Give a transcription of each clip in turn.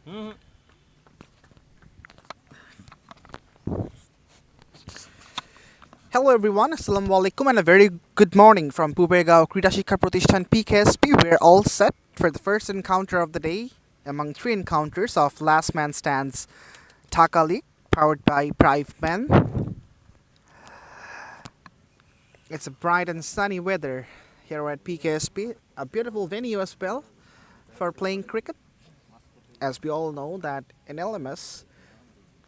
Hello everyone, Assalamu alaikum and a very good morning from Pubergao Krita Shikha Pratishthan PKSP. We're all set for the first encounter of the day among three encounters of Last Man Stands Dhaka League powered by Prive Men. It's a bright and sunny weather here at PKSP, a beautiful venue as well for playing cricket. As we all know that in LMS,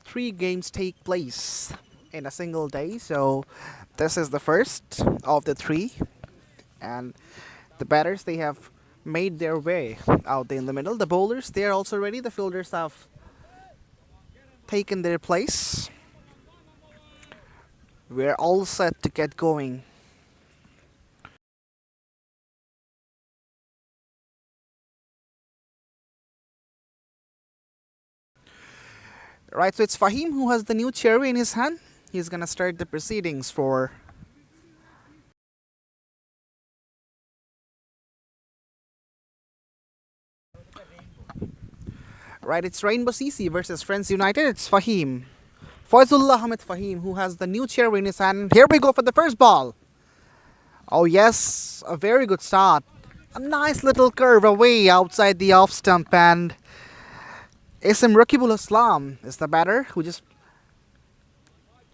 three games take place in a single day, so this is the first of the three, and the batters they have made their way out in the middle. The bowlers they are also ready. The fielders have taken their place. We're all set to get going. Right, so it's Fahim who has the new cherry in his hand. He's gonna start the proceedings for. Right, it's Rainbow CC versus Friends United. It's Fahim. Faizullah Ahmed Fahim who has the new cherry in his hand. Here we go for the first ball. Oh yes, a very good start. A nice little curve away outside the off stump, and SM Rakibul Islam is the batter who just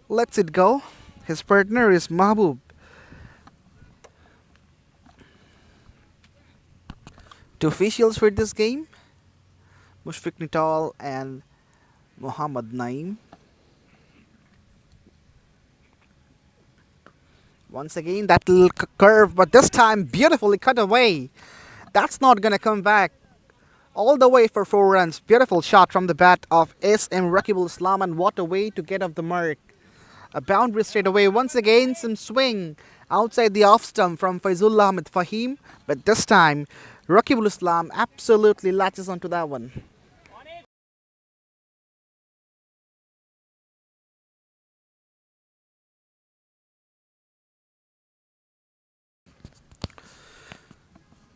lets it go. His partner is Mahbub. Two officials for this game, Mushfiq Nital and Muhammad Naim. Once again, that little curve, but this time beautifully cut away. That's not gonna come back. All the way for 4 runs. Beautiful shot from the bat of SM Rakibul Islam, and what a way to get off the mark. A boundary straight away. Once again, some swing outside the off stump from Faizullah Ahmed Fahim, but this time Rakibul Islam absolutely latches onto that one.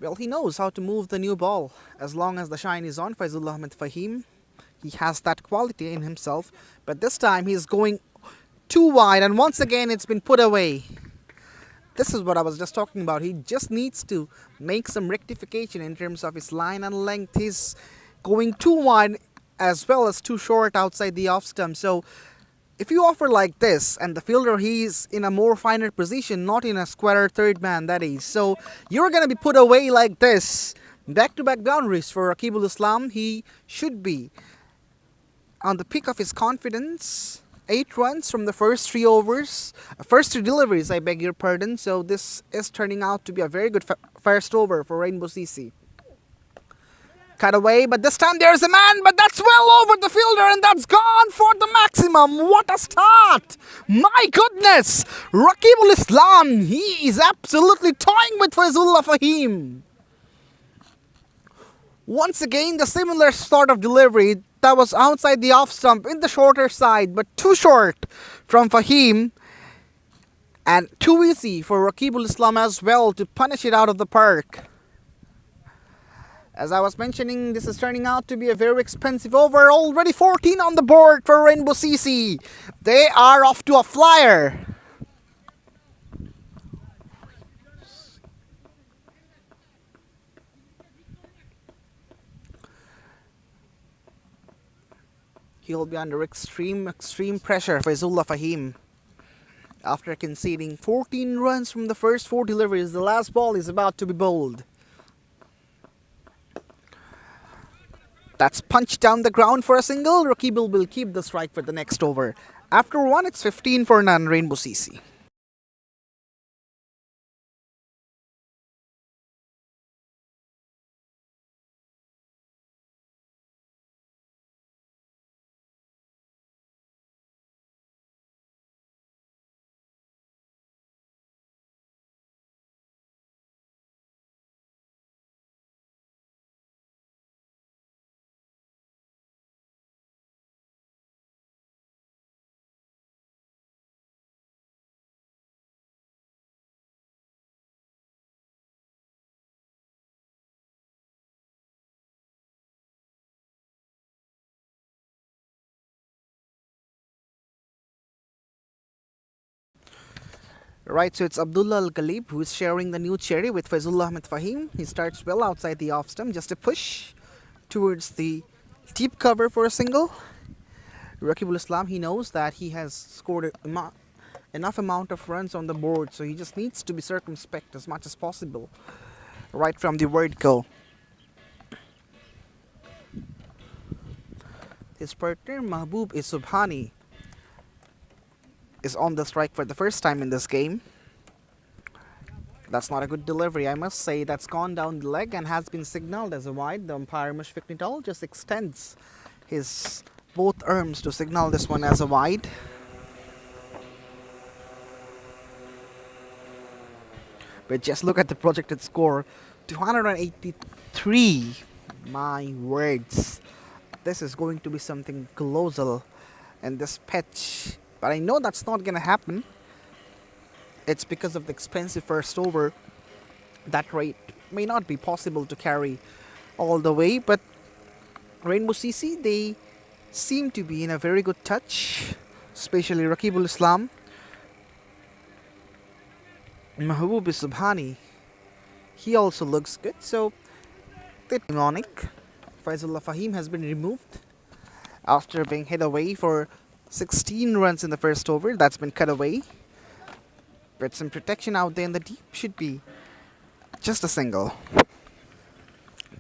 Well, he knows how to move the new ball. As long as the shine is on Faizullah Ahmed Fahim, he has that quality in himself. But this time he's going too wide, and once again it's been put away. This is what I was just talking about. He just needs to make some rectification in terms of his line and length. He's going too wide as well as too short outside the off stump. So if you offer like this, and the fielder he's in a more finer position, not in a squarer third man, that is, so you're gonna be put away like this. Back-to-back boundaries for Rakibul Islam. He should be on the peak of his confidence. 8 runs from the first 3 overs, first 3 deliveries, I beg your pardon. So this is turning out to be a very good first over for Rainbow CC. Cut away, but this time there's a man, but that's well over the fielder, and that's gone for the maximum. What a start! My goodness! Rakibul Islam, he is absolutely toying with Faizullah Fahim. Once again, the similar sort of delivery that was outside the off stump in the shorter side, but too short from Fahim, and too easy for Rakibul Islam as well to punish it out of the park. As I was mentioning, this is turning out to be a very expensive over. Already 14 on the board for Rainbow CC. They are off to a flyer. He'll be under extreme pressure for Faizullah Fahim. After conceding 14 runs from the first 4 deliveries, the last ball is about to be bowled. That's punched down the ground for a single. Rakibul will keep the strike for the next over. After 1, it's 15 for none, Rainbow CC. Right, so it's Abdullah Al Ghalib who is sharing the new cherry with Faizullah Ahmed Fahim. He starts well outside the off stump, just a push towards the deep cover for a single. Rakibul Islam, he knows that he has scored enough amount of runs on the board, so he just needs to be circumspect as much as possible right from the word go. His partner Mahbub Subhani is on the strike for the first time in this game. That's not a good delivery, I must say. That's gone down the leg and has been signaled as a wide. The umpire Mushfiq Nital just extends his both arms to signal this one as a wide. But just look at the projected score, 283. My words, this is going to be something colossal in this pitch. But I know that's not going to happen. It's because of the expensive first over. That rate may not be possible to carry all the way. But Rainbow CC, they seem to be in a very good touch. Especially Rakibul Islam. Mahbub Subhani, he also looks good. So, the demonic Faizullah Fahim has been removed after being hit away for 16 runs in the first over. That's been cut away. But some protection out there in the deep should be just a single.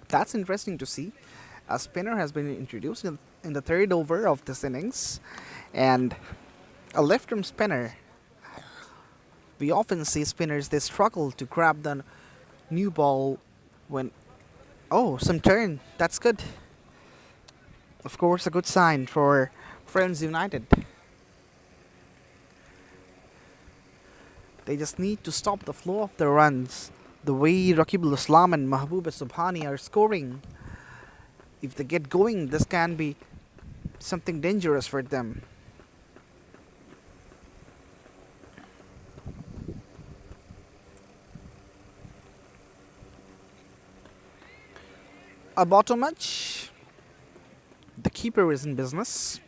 That's interesting to see. A spinner has been introduced in the third over of this innings. And a left-arm spinner. We often see spinners, they struggle to grab the new ball when... Oh, some turn. That's good. Of course, a good sign for Friends United. They just need to stop the flow of the runs. The way Rakibul Islam and Mahbub Subhani are scoring. If they get going, this can be something dangerous for them. A bottom match. The keeper is in business.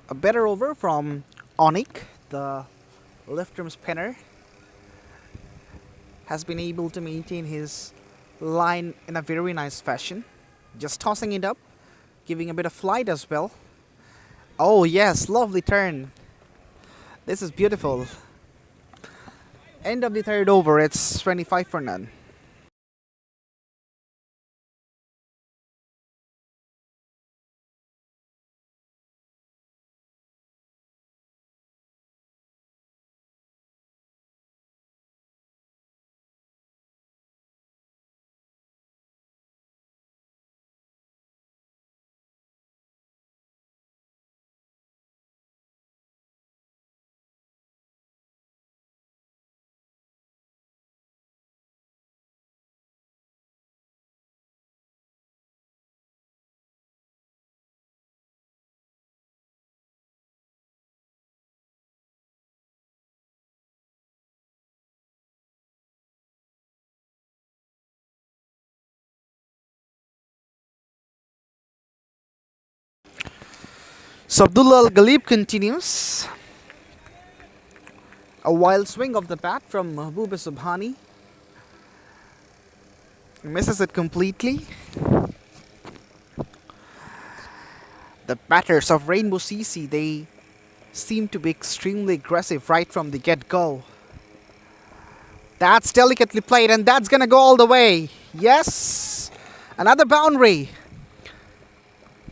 A better over from Onik, the left-arm spinner, has been able to maintain his line in a very nice fashion. Just tossing it up, giving a bit of flight as well. Oh yes, lovely turn. This is beautiful. End of the third over, it's 25 for none. So Abdullah Al Ghalib continues. A wild swing of the bat from Mahbub Subhani. Misses it completely. The batters of Rainbow CC, they seem to be extremely aggressive right from the get-go. That's delicately played and that's gonna go all the way. Yes! Another boundary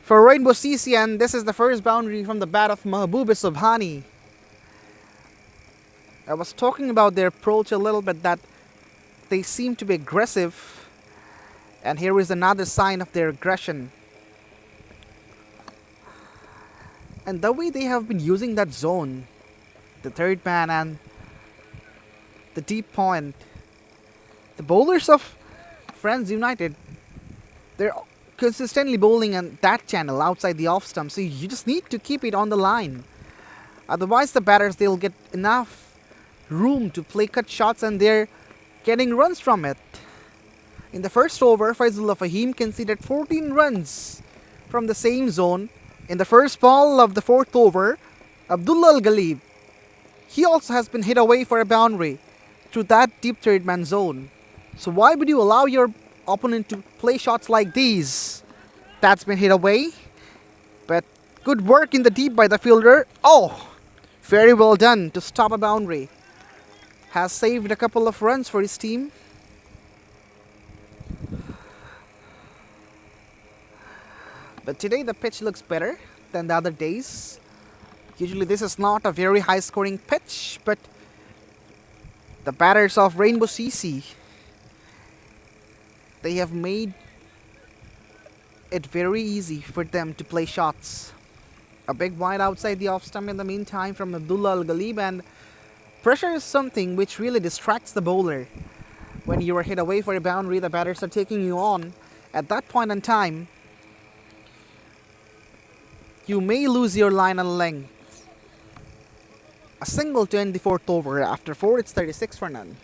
for Rainbow CC, and this is the first boundary from the bat of Mahbub Subhani. I was talking about their approach a little bit, that they seem to be aggressive, and here is another sign of their aggression. And the way they have been using that zone, the third man and the deep point, the bowlers of Friends United, they're consistently bowling on that channel outside the off stump, so you just need to keep it on the line. Otherwise the batters, they'll get enough room to play cut shots and they're getting runs from it. In the first over, Faizullah Fahim conceded 14 runs from the same zone in the first ball of the fourth over. Abdullah Al Ghalib, he also has been hit away for a boundary through that deep third man zone. So why would you allow your opponent to play shots like these? That's been hit away, but good work in the deep by the fielder. Oh, very well done to stop a boundary. Has saved a couple of runs for his team. But today the pitch looks better than the other days. Usually this is not a very high scoring pitch, but the batters of Rainbow CC, they have made it very easy for them to play shots. A big wide outside the off stump in the meantime from Abdullah Al Ghalib, and pressure is something which really distracts the bowler. When you are hit away for a boundary, the batters are taking you on. At that point in time, you may lose your line and length. A single to end the fourth over. After 4, it's 36 for none.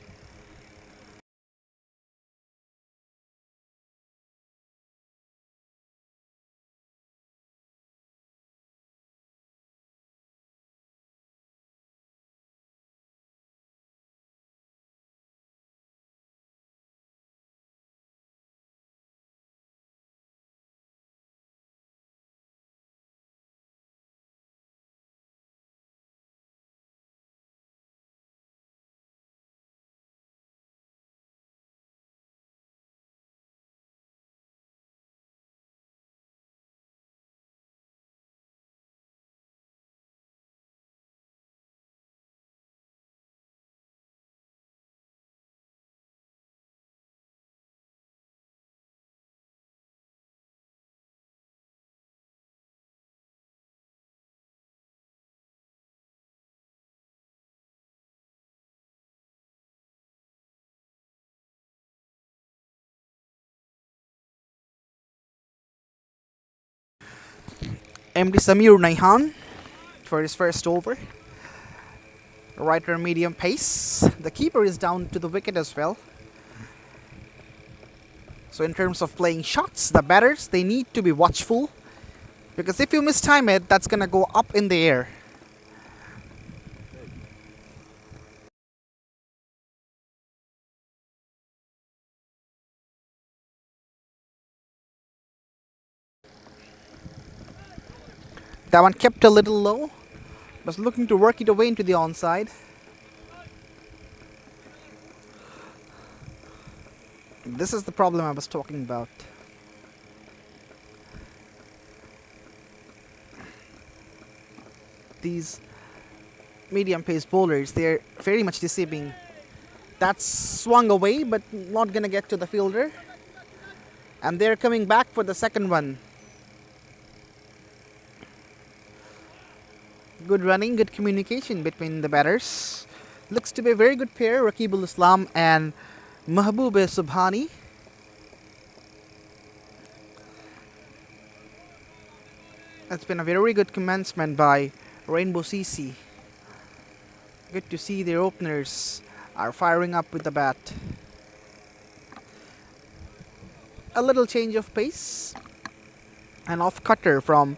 MD Samir Naihan for his first over. Right or medium pace. The keeper is down to the wicket as well. So in terms of playing shots, the batters, they need to be watchful, because if you mistime it, that's gonna go up in the air. That one kept a little low, was looking to work it away into the onside. This is the problem I was talking about. These medium pace bowlers, they're very much deceiving. That's swung away, but not gonna get to the fielder. And they're coming back for the second one. Good running, good communication between the batters. Looks to be a very good pair, Rakibul Islam and Mahbub Subhani. It's been a very good commencement by Rainbow CC. Good to see their openers are firing up with the bat. A little change of pace. An off cutter from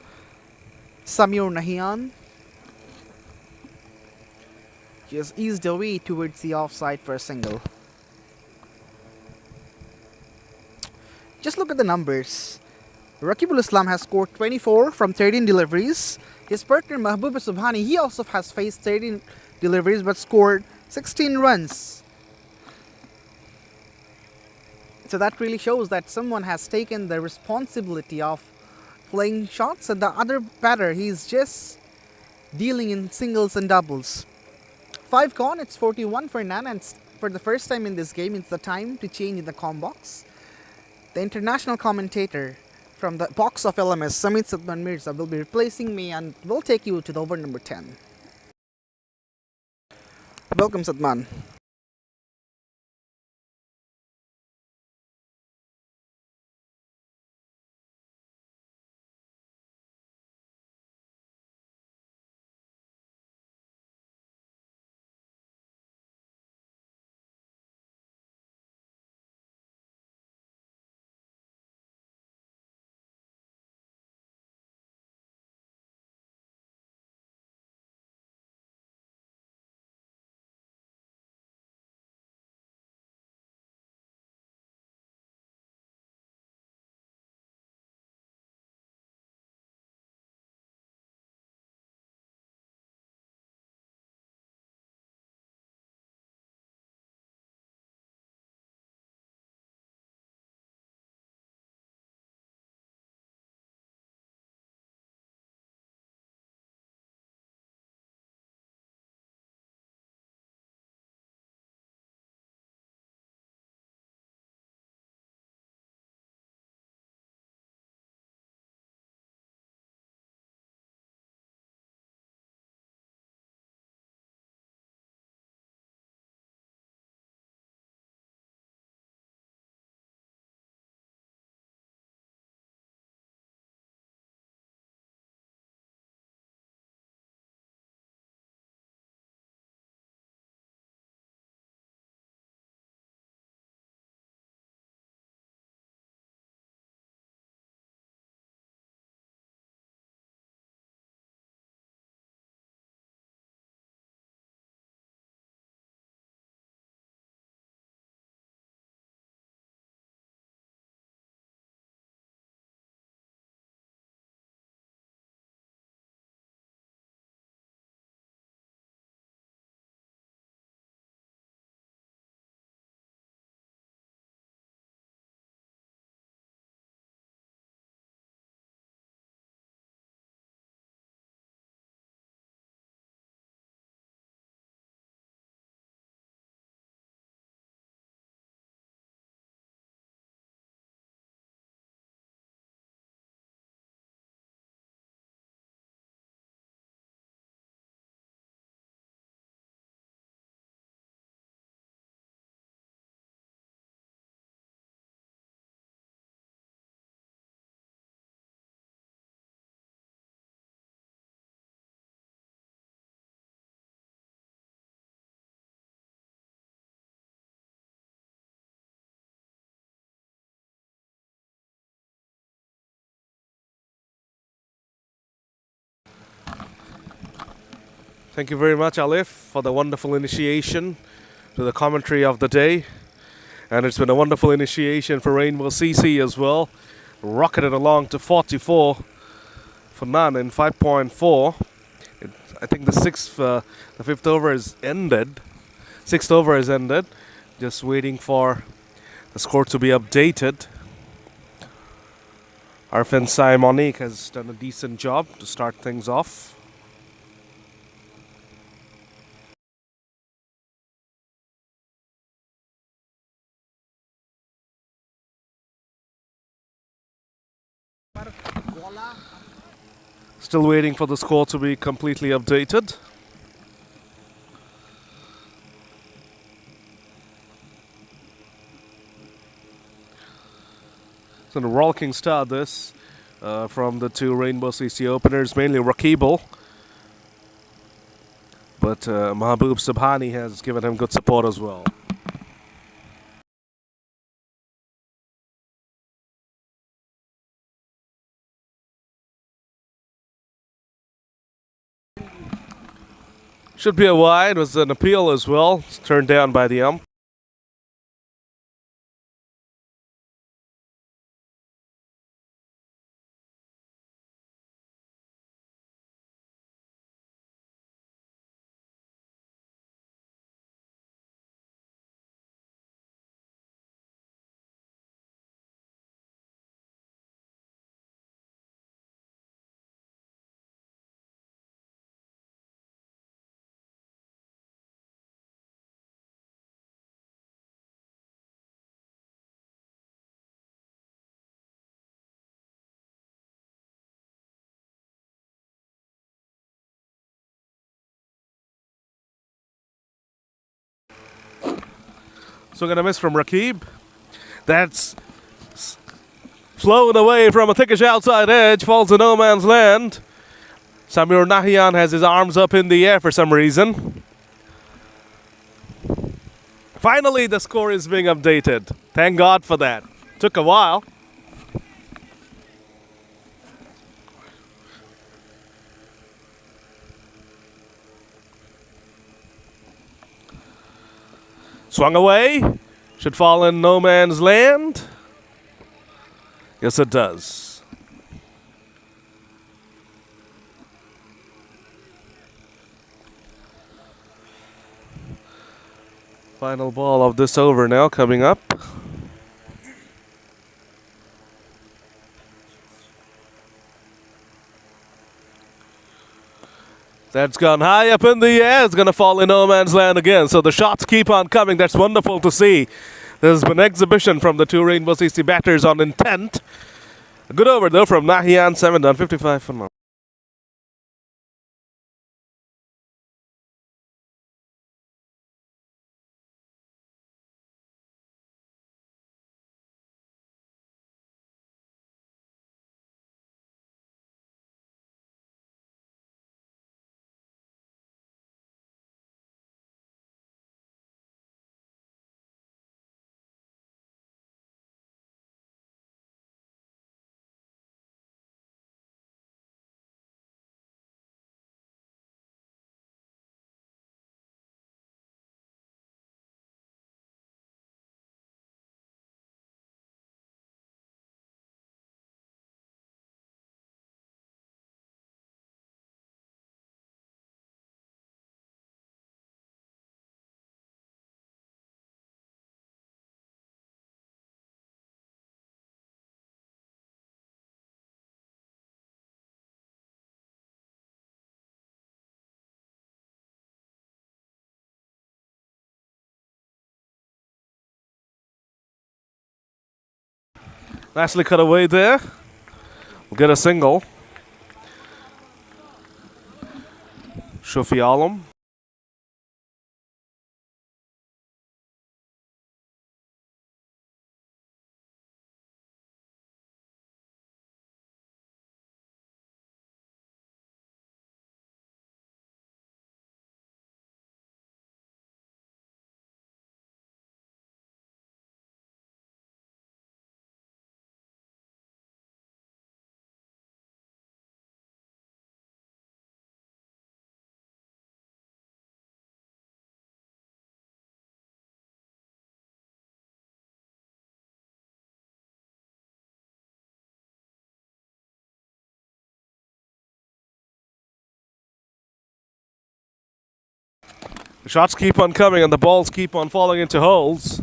Samir Nahian. Just eased away towards the offside for a single. Just look at the numbers. Rakibul Islam has scored 24 from 13 deliveries. His partner Mahbub Subhani, he also has faced 13 deliveries but scored 16 runs. So that really shows that someone has taken the responsibility of playing shots, and the other batter, he's just dealing in singles and doubles. 5 gone, it's 41 for none, and for the first time in this game, it's the time to change in the com box. The international commentator from the box of LMS, Samit Sadman Mirza, will be replacing me and will take you to the over number 10. Welcome, Sadman. Thank you very much, Alif, for the wonderful initiation to the commentary of the day. And it's been a wonderful initiation for Rainbow CC as well. Rocketed along to 44 for none in 5.4. I think the fifth over is ended. Sixth over is ended. Just waiting for the score to be updated. Arfin Monique has done a decent job to start things off. Still waiting for the score to be completely updated. So a rollicking start this from the two Rainbow CC openers, mainly Rakibul. But Mahbub Subhani has given him good support as well. Should be a wide, was an appeal as well. It's turned down by the ump. So gonna miss from Rakib. That's flown away from a thickish outside edge, falls to no man's land. Samir Nahian has his arms up in the air for some reason. Finally, the score is being updated. Thank God for that. Took a while. Swung away. Should fall in no man's land. Yes, it does. Final ball of this over now coming up. That's gone high up in the air. It's going to fall in no man's land again. So the shots keep on coming. That's wonderful to see. There's been exhibition from the two Rainbow CC batters on intent. A good over though from Nahian, 7 done, 55 for none. Nicely cut away there. We'll get a single. Shofi Alam. The shots keep on coming and the balls keep on falling into holes.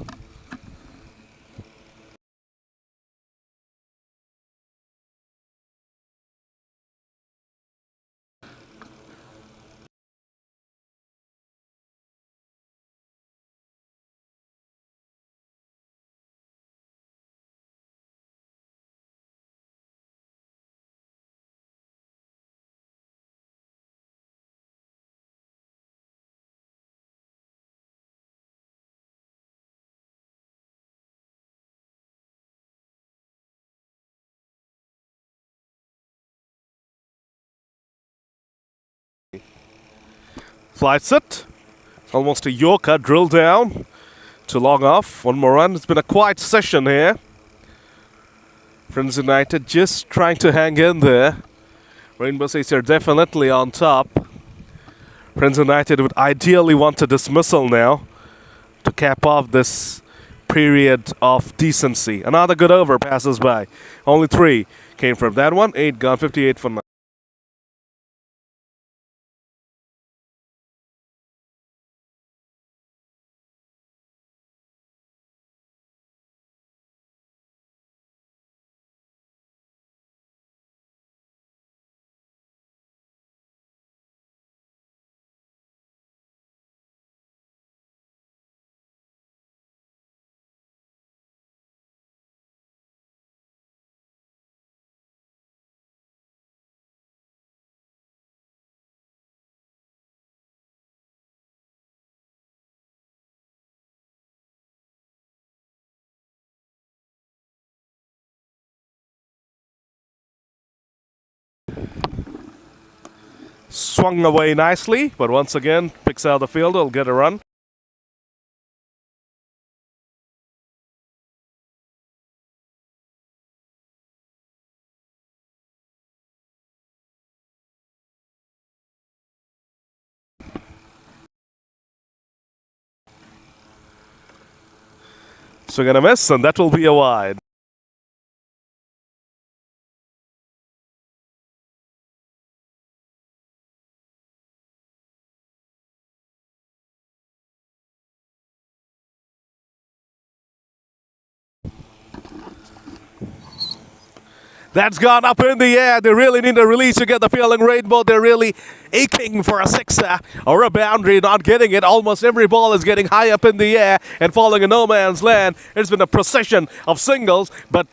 Flights it. Almost a Yorker drill down to long off. One more run. It's been a quiet session here. Friends United just trying to hang in there. Rainbow Seas are definitely on top. Friends United would ideally want a dismissal now to cap off this period of decency. Another good over passes by. Only 3 came from that one. 8 gone, 58 for 9. Swung away nicely, but once again picks out the field. Will get a run. Swing and a miss, and that will be a wide. That's gone up in the air. They really need a release to get the fielding rainbow. They're really aching for a sixer or a boundary, not getting it. Almost every ball is getting high up in the air and falling in no man's land. It's been a procession of singles, but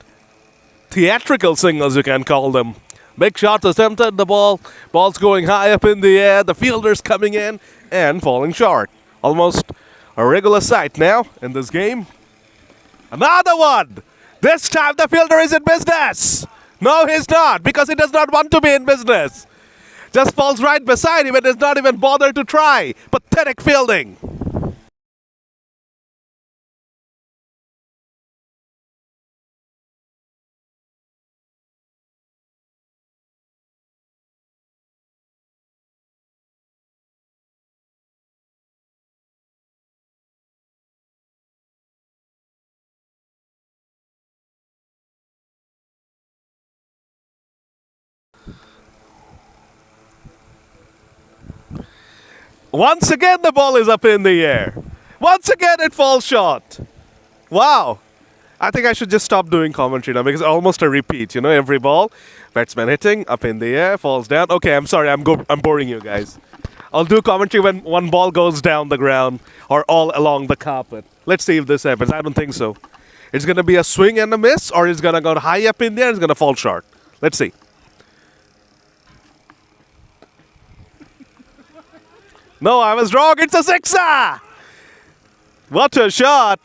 theatrical singles, you can call them. Big shot attempted, the ball's going high up in the air, the fielders coming in and falling short. Almost a regular sight now in this game. Another one! This time the fielder is in business! No, he's not, because he does not want to be in business. Just falls right beside him and does not even bother to try. Pathetic fielding. Once again, the ball is up in the air. Once again, it falls short. Wow. I think I should just stop doing commentary now because it's almost a repeat. You know, every ball, batsman hitting, up in the air, falls down. Okay, I'm sorry, I'm boring you guys. I'll do commentary when one ball goes down the ground or all along the carpet. Let's see if this happens. I don't think so. It's going to be a swing and a miss, or it's going to go high up in there and it's going to fall short. Let's see. No, I was wrong. It's a sixer! What a shot!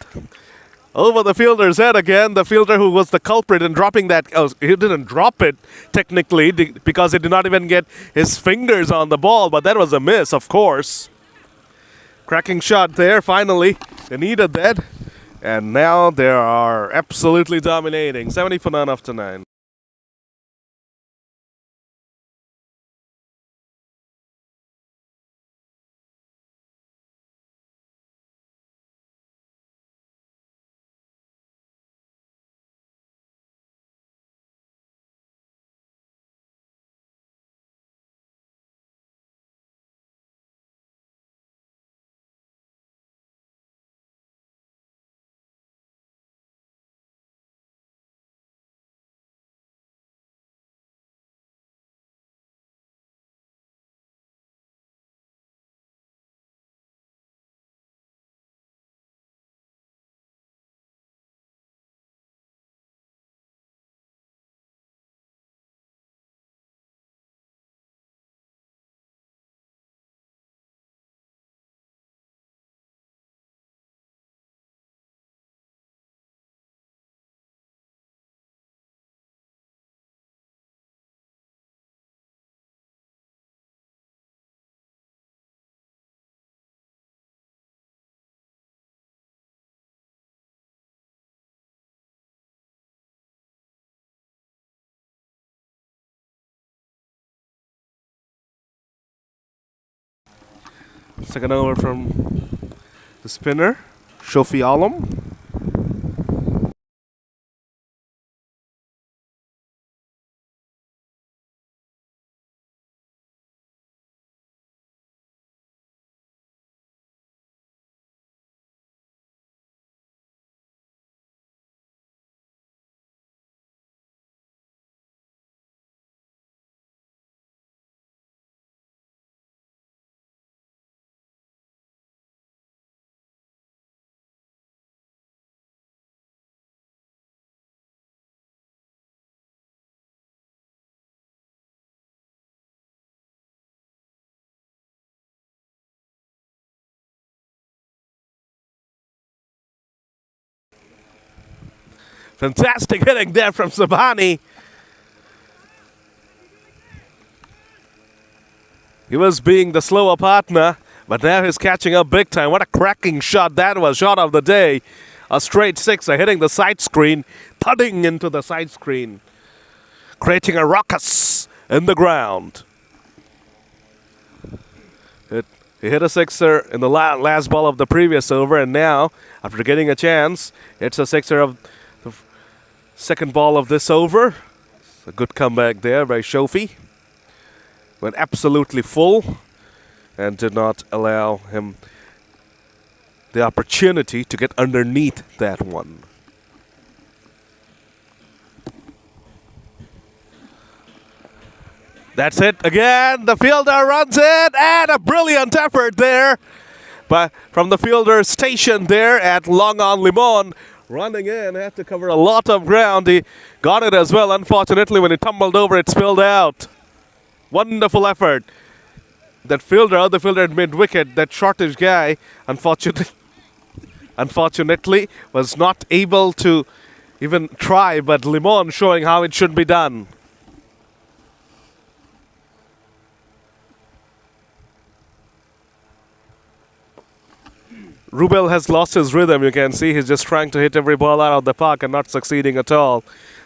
Over the fielder's head again. The fielder who was the culprit in dropping that. Oh, he didn't drop it technically because he did not even get his fingers on the ball, but that was a miss, of course. Cracking shot there, finally. They needed that. And now they are absolutely dominating. 70 for 9 after 9. Second over from the spinner, Shofi Alam. Fantastic hitting there from Sabani. He was being the slower partner, but now he's catching up big time. What a cracking shot that was. Shot of the day. A straight sixer hitting the side screen, thudding into the side screen, creating a ruckus in the ground. He hit a sixer in the last ball of the previous over, and now, after getting a chance, it's a sixer of the second ball of this over. A good comeback there by Shofi. Went absolutely full and did not allow him the opportunity to get underneath that one. That's it again. The fielder runs it, and a brilliant effort there but from the fielder station there at Long on Limon. Running in, had to cover a lot of ground. He got it as well. Unfortunately, when he tumbled over, it spilled out. Wonderful effort. That fielder, other fielder at mid-wicket, that shortish guy, unfortunately, was not able to even try, but Limon showing how it should be done. Rubel has lost his rhythm, you can see. He's just trying to hit every ball out of the park and not succeeding at all.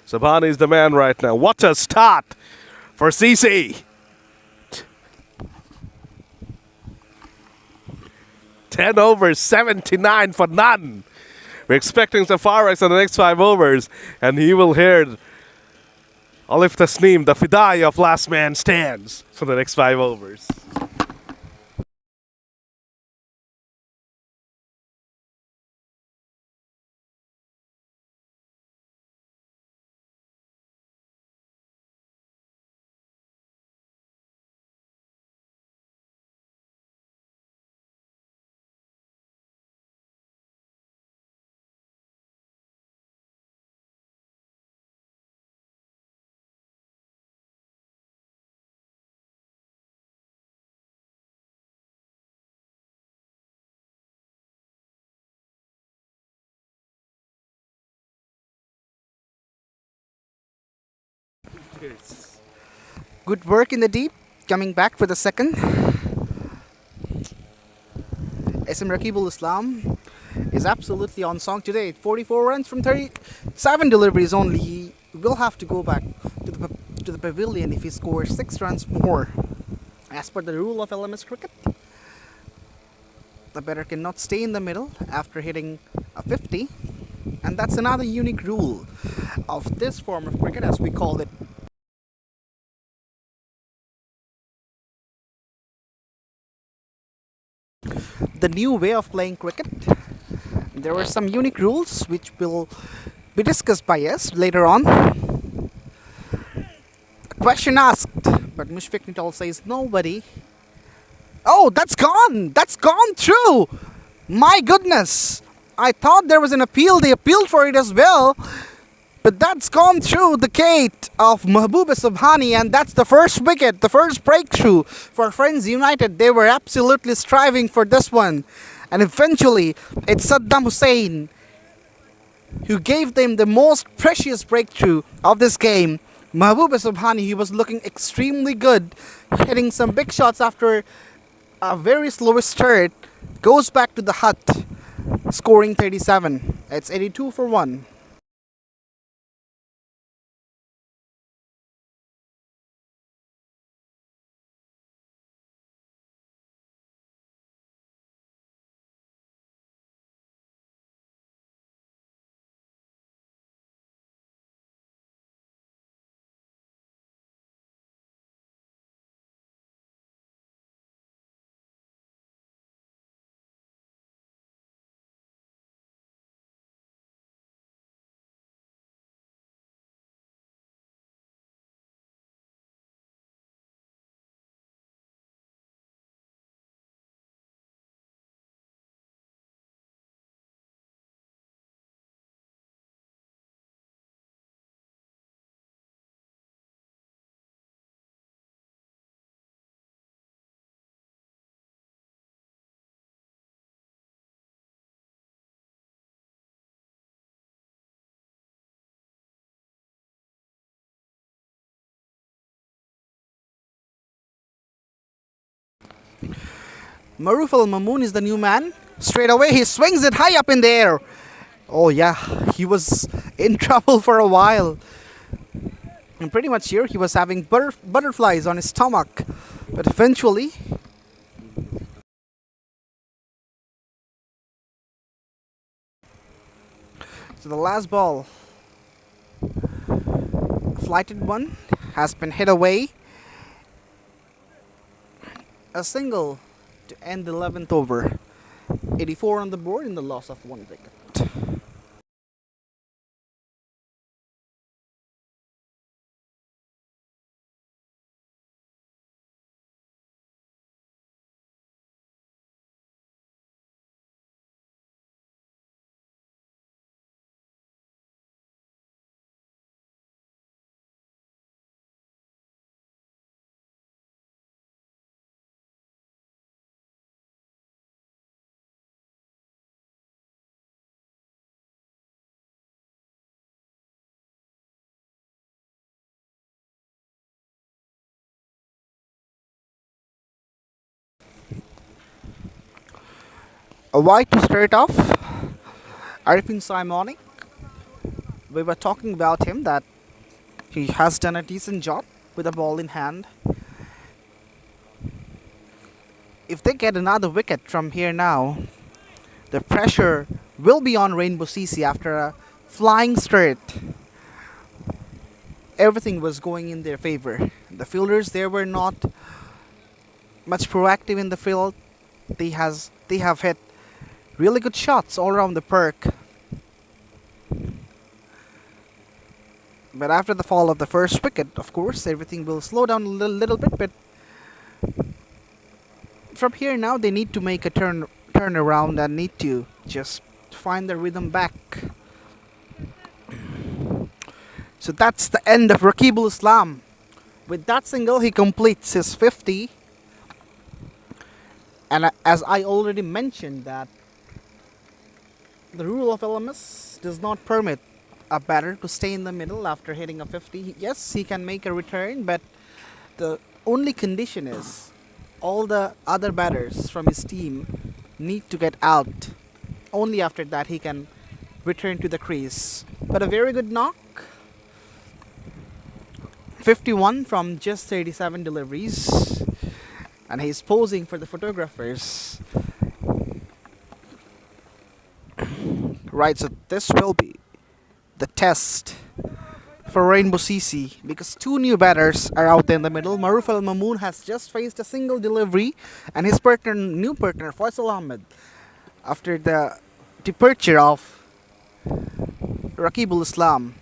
Sabani is the man right now. What a start for CC. 10 overs, 79 for none. We're expecting Safaris in the next 5 overs, and he will hear Alif Tasneem, the Fidai of last man stands for the next 5 overs. Good work in the deep, coming back for the second. SM Rakibul Islam is absolutely on song today. 44 runs from 37 deliveries only. He will have to go back to the pavilion if he scores 6 runs more. As per the rule of LMS cricket, the batter cannot stay in the middle after hitting a 50. And that's another unique rule of this form of cricket, as we call it. The new way of playing cricket. There were some unique rules which will be discussed by us later on. Question asked, but Mushfiq Nital says nobody. Oh, that's gone! That's gone through! My goodness! I thought there was an appeal. They appealed for it as well. But that's gone through the gate of Mahbub Subhani, and that's the first wicket, the first breakthrough for Friends United. They were absolutely striving for this one. And eventually, it's Saddam Hussein who gave them the most precious breakthrough of this game. Mahbub Subhani, he was looking extremely good, hitting some big shots after a very slow start, goes back to the hut, scoring 37. It's 82 for 1. Maruf Al Mamoon is the new man. Straight away, he swings it high up in the air. Oh, yeah, he was in trouble for a while. And pretty much here, he was having butterflies on his stomach. But eventually, so the last ball, a flighted one, has been hit away. A single to end the 11th over. 84 on the board in the loss of 1 wicket. A wide to start off. Arifin Simonic. We were talking about him that he has done a decent job with the ball in hand. If they get another wicket from here now, the pressure will be on Rainbow CC after a flying start. Everything was going in their favor. The fielders there were not much proactive in the field. They have hit really good shots all around the park. But after the fall of the first wicket, of course, everything will slow down a little bit. But from here now, they need to make a turn around and need to just find the rhythm back. So that's the end of Rakibul Islam. With that single, he completes his 50. And as I already mentioned, that the rule of LMS does not permit a batter to stay in the middle after hitting a 50. Yes, he can make a return, but the only condition is all the other batters from his team need to get out. Only after that he can return to the crease. But a very good knock. 51 from just 37 deliveries. And he's posing for the photographers. Right, so this will be the test for Rainbow CC because two new batters are out there in the middle. Maruf Al Mamoon has just faced a single delivery, and his new partner Faisal Ahmed, after the departure of Rakibul Islam,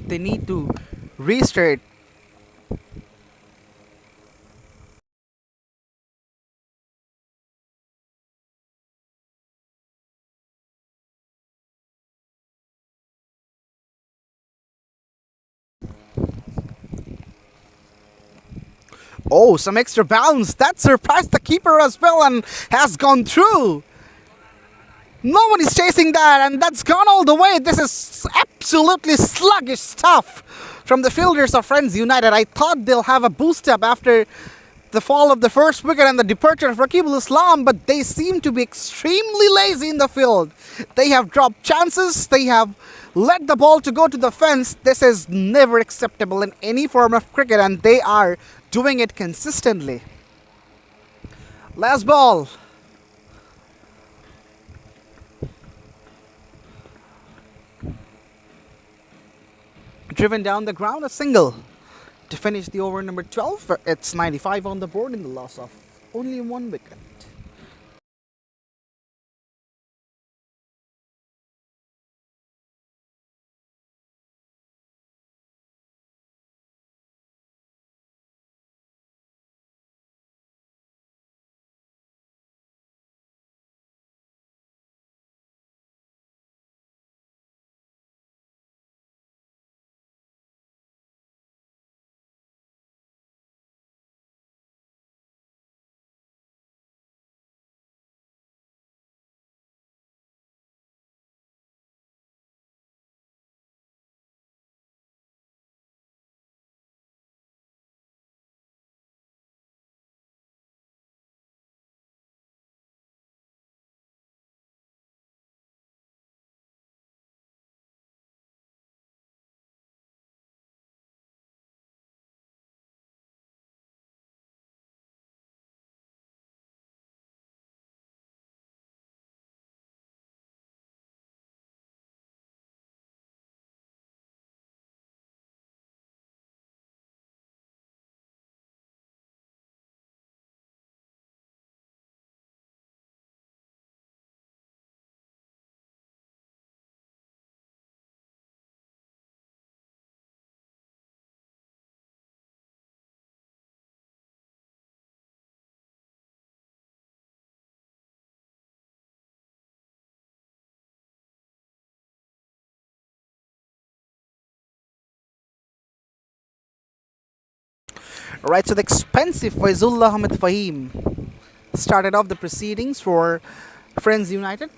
they need to restart. Oh, some extra bounce. That surprised the keeper as well and has gone through. No one is chasing that, and that's gone all the way. This is absolutely sluggish stuff from the fielders of Friends United. I thought they'll have a boost up after the fall of the first wicket and the departure of Rakibul Islam, but they seem to be extremely lazy in the field. They have dropped chances. They have let the ball to go to the fence. This is never acceptable in any form of cricket, and they are doing it consistently. Last ball. Driven down the ground, a single to finish the over number 12. It's 95 on the board in the loss of only 1 wicket. Right, so the expensive Faizullah Ahmed Fahim started off the proceedings for Friends United.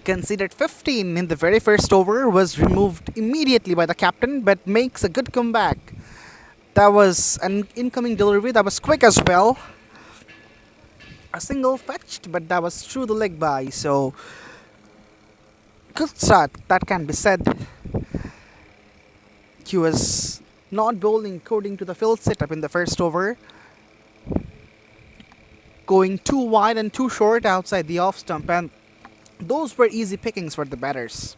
Conceded 15 in the very first over, was removed immediately by the captain, but makes a good comeback. That was an incoming delivery that was quick as well. A single fetched, but that was through the leg by, so good start, that can be said. He was not bowling according to the field setup in the first over, going too wide and too short outside the off stump, and those were easy pickings for the batters.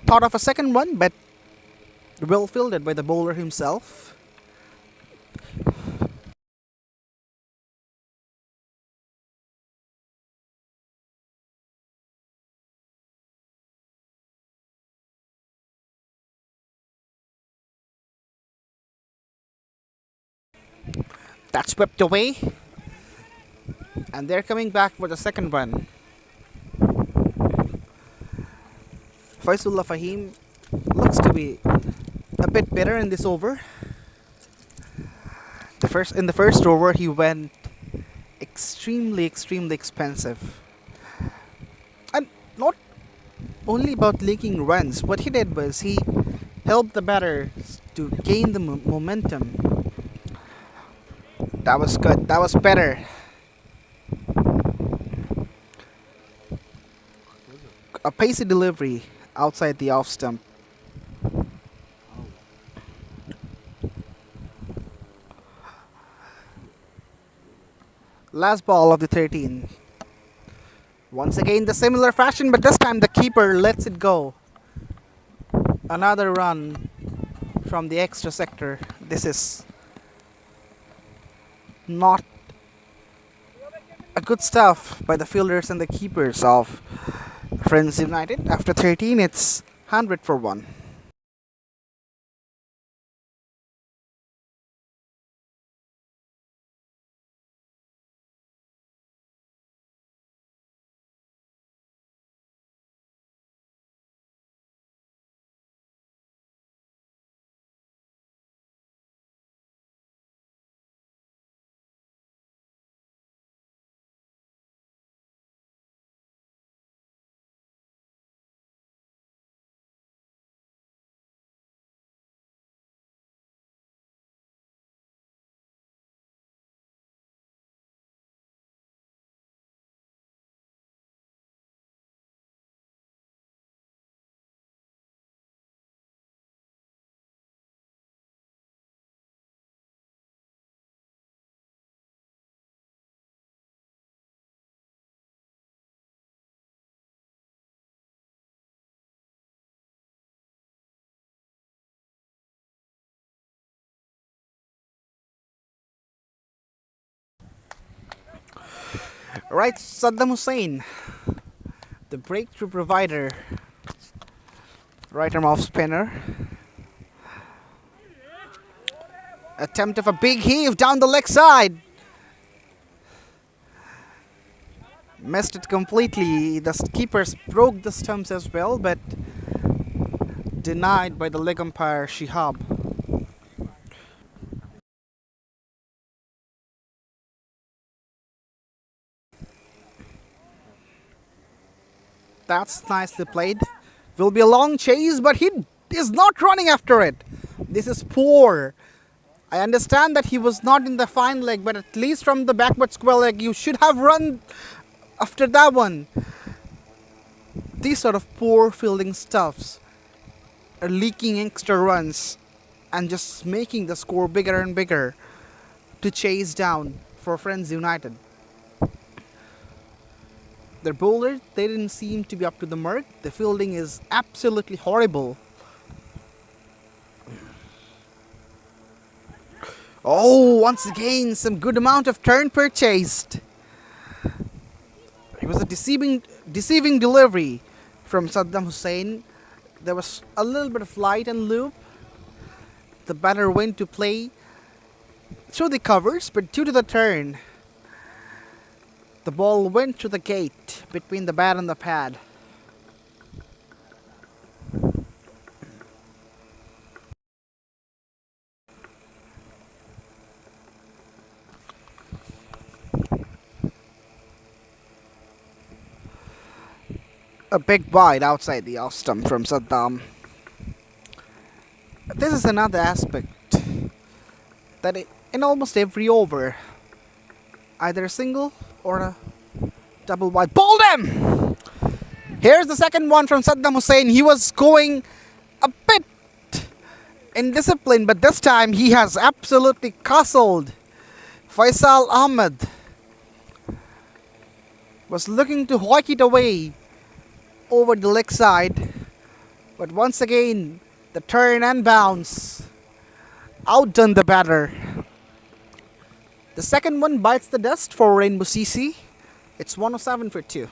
Thought of a second one, but well fielded by the bowler himself. That swept away, and they're coming back for the second one. Faizullah Fahim looks to be a bit better in this over. In the first over, he went extremely expensive, and not only about leaking runs. What he did was he helped the batters to gain the momentum. That was good. That was better. A pacey delivery outside the off stump. Last ball of the 13. Once again, the similar fashion, but this time the keeper lets it go. Another run from the extra sector. This is not a good stuff by the fielders and the keepers of Friends United. After 13, it's 100 for 1. Right, Saddam Hussein, the breakthrough provider, right arm off spinner. Attempt of a big heave down the leg side. Missed it completely. The keepers broke the stumps as well, but denied by the leg umpire Shihab. That's nicely played. Will be a long chase, but he is not running after it. This is poor. I understand that he was not in the fine leg, but at least from the backward square leg, you should have run after that one. These sort of poor fielding stuffs are leaking extra runs and just making the score bigger and bigger to chase down for Friends United. Their bowlers, they didn't seem to be up to the mark. The fielding is absolutely horrible. Oh, once again, some good amount of turn purchased. It was a deceiving delivery from Saddam Hussein. There was a little bit of light and loop. The batter went to play through the covers, but due to the turn, the ball went through the gate between the bat and the pad. a big wide outside the off stump from Saddam. This is another aspect that in almost every over, either a single or a double wide. Bowled him! Here's the second one from Saddam Hussein. He was going a bit indisciplined, but this time he has absolutely castled. Faisal Ahmed was looking to hoik it away over the leg side, but once again the turn and bounce outdone the batter. The second one bites the dust for Rainbow CC. It's 107 for 2.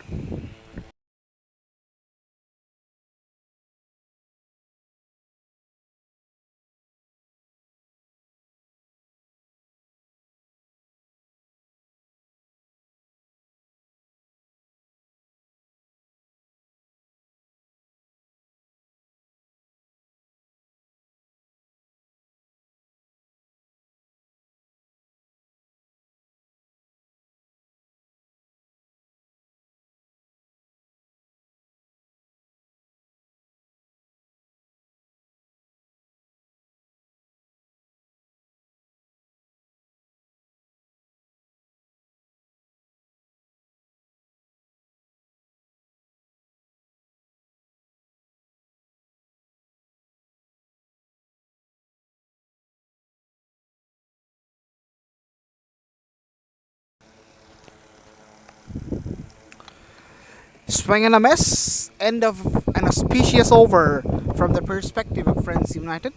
Swing and a miss. End of an auspicious over from the perspective of Friends United.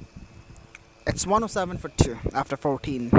It's 107 for 2 after 14.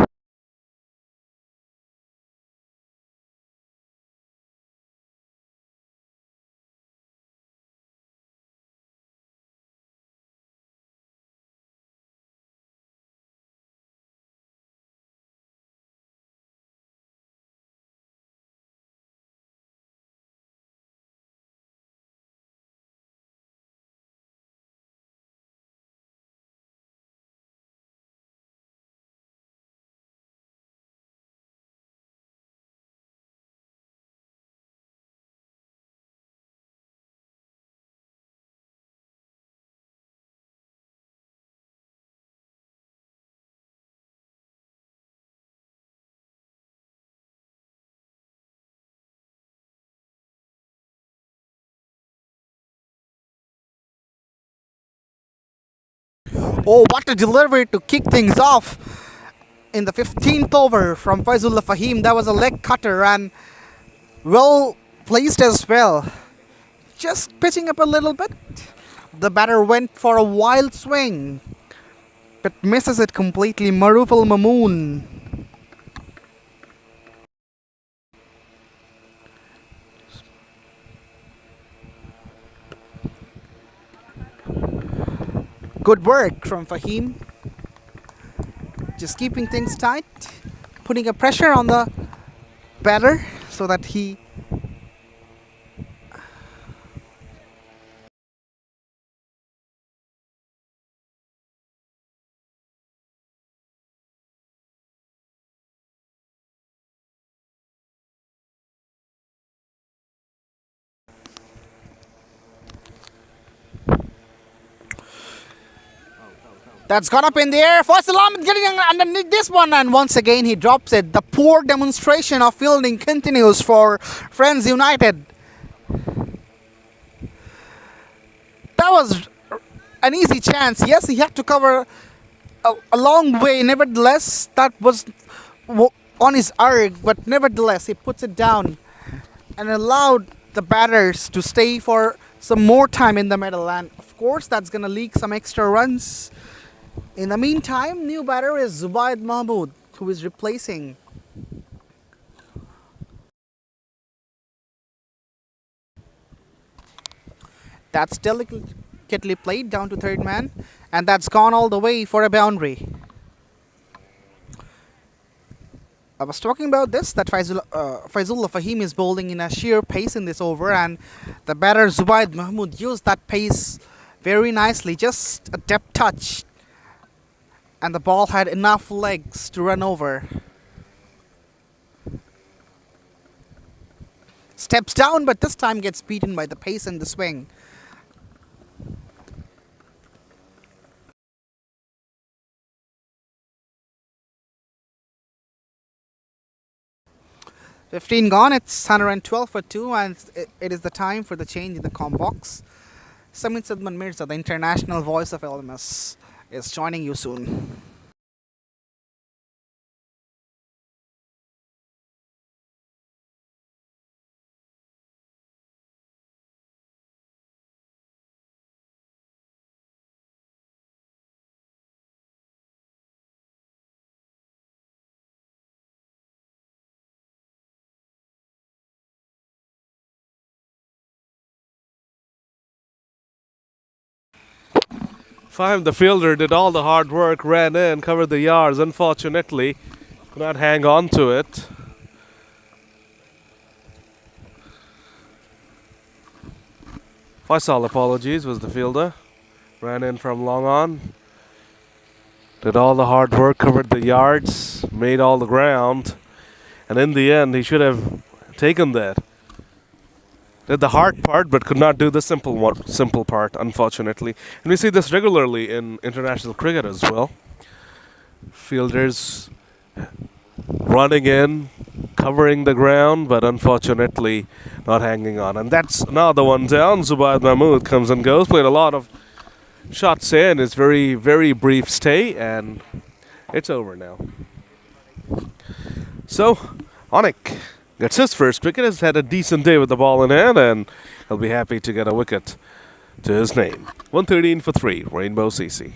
Oh, what a delivery to kick things off in the 15th over from Faizullah Fahim. That was a leg cutter and well placed as well. Just pitching up a little bit. The batter went for a wild swing, but misses it completely. Maruf Al Mamoon. Good work from Fahim. Just keeping things tight, putting a pressure on the batter so that he that's gone up in the air. Faisal Ahmed getting underneath this one, and once again he drops it. The poor demonstration of fielding continues for Friends United. That was an easy chance. Yes, he had to cover a long way. Nevertheless, that was on his arc, but nevertheless, he puts it down and allowed the batters to stay for some more time in the middle. And of course, that's going to leak some extra runs. In the meantime, new batter is Zubaid Mahmood, who is replacing. That's delicately played down to third man, and that's gone all the way for a boundary. I was talking about this, that Faizullah Fahim is bowling in a sheer pace in this over, and the batter Zubaid Mahmood used that pace very nicely, just a depth touch. And the ball had enough legs to run over. steps down, but this time gets beaten by the pace and the swing. "15 gone, it's 112 for 2, and it is the time for the change in the com box. Samit Sadman Mirza, the international voice of LMS, is joining you soon." Fahim, the fielder, did all the hard work, ran in, covered the yards. Unfortunately, could not hang on to it. Faisal, apologies, was the fielder. Ran in from long on. Did all the hard work, covered the yards, made all the ground. And in the end, he should have taken that. Did the hard part, but could not do the simple part, unfortunately. And we see this regularly in international cricket as well. Fielders running in, covering the ground, but unfortunately not hanging on. And that's another one down. Zubair Mahmood comes and goes, played a lot of shots in his very, very brief stay, and it's over now. So, Onik gets his first wicket, has had a decent day with the ball in hand, and he'll be happy to get a wicket to his name. 113 for 3, Rainbow CC.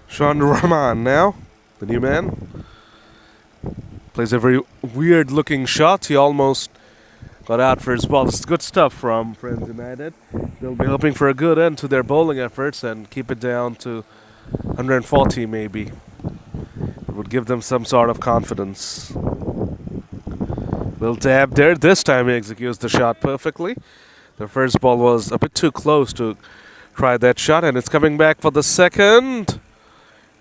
Sean Rahman now, the new man. Plays a very weird looking shot. He almost got out for his ball. This is good stuff from Friends United. They'll be hoping for a good end to their bowling efforts and keep it down to 140 maybe. It would give them some sort of confidence. Little dab there. This time he executes the shot perfectly. The first ball was a bit too close to try that shot, and it's coming back for the second.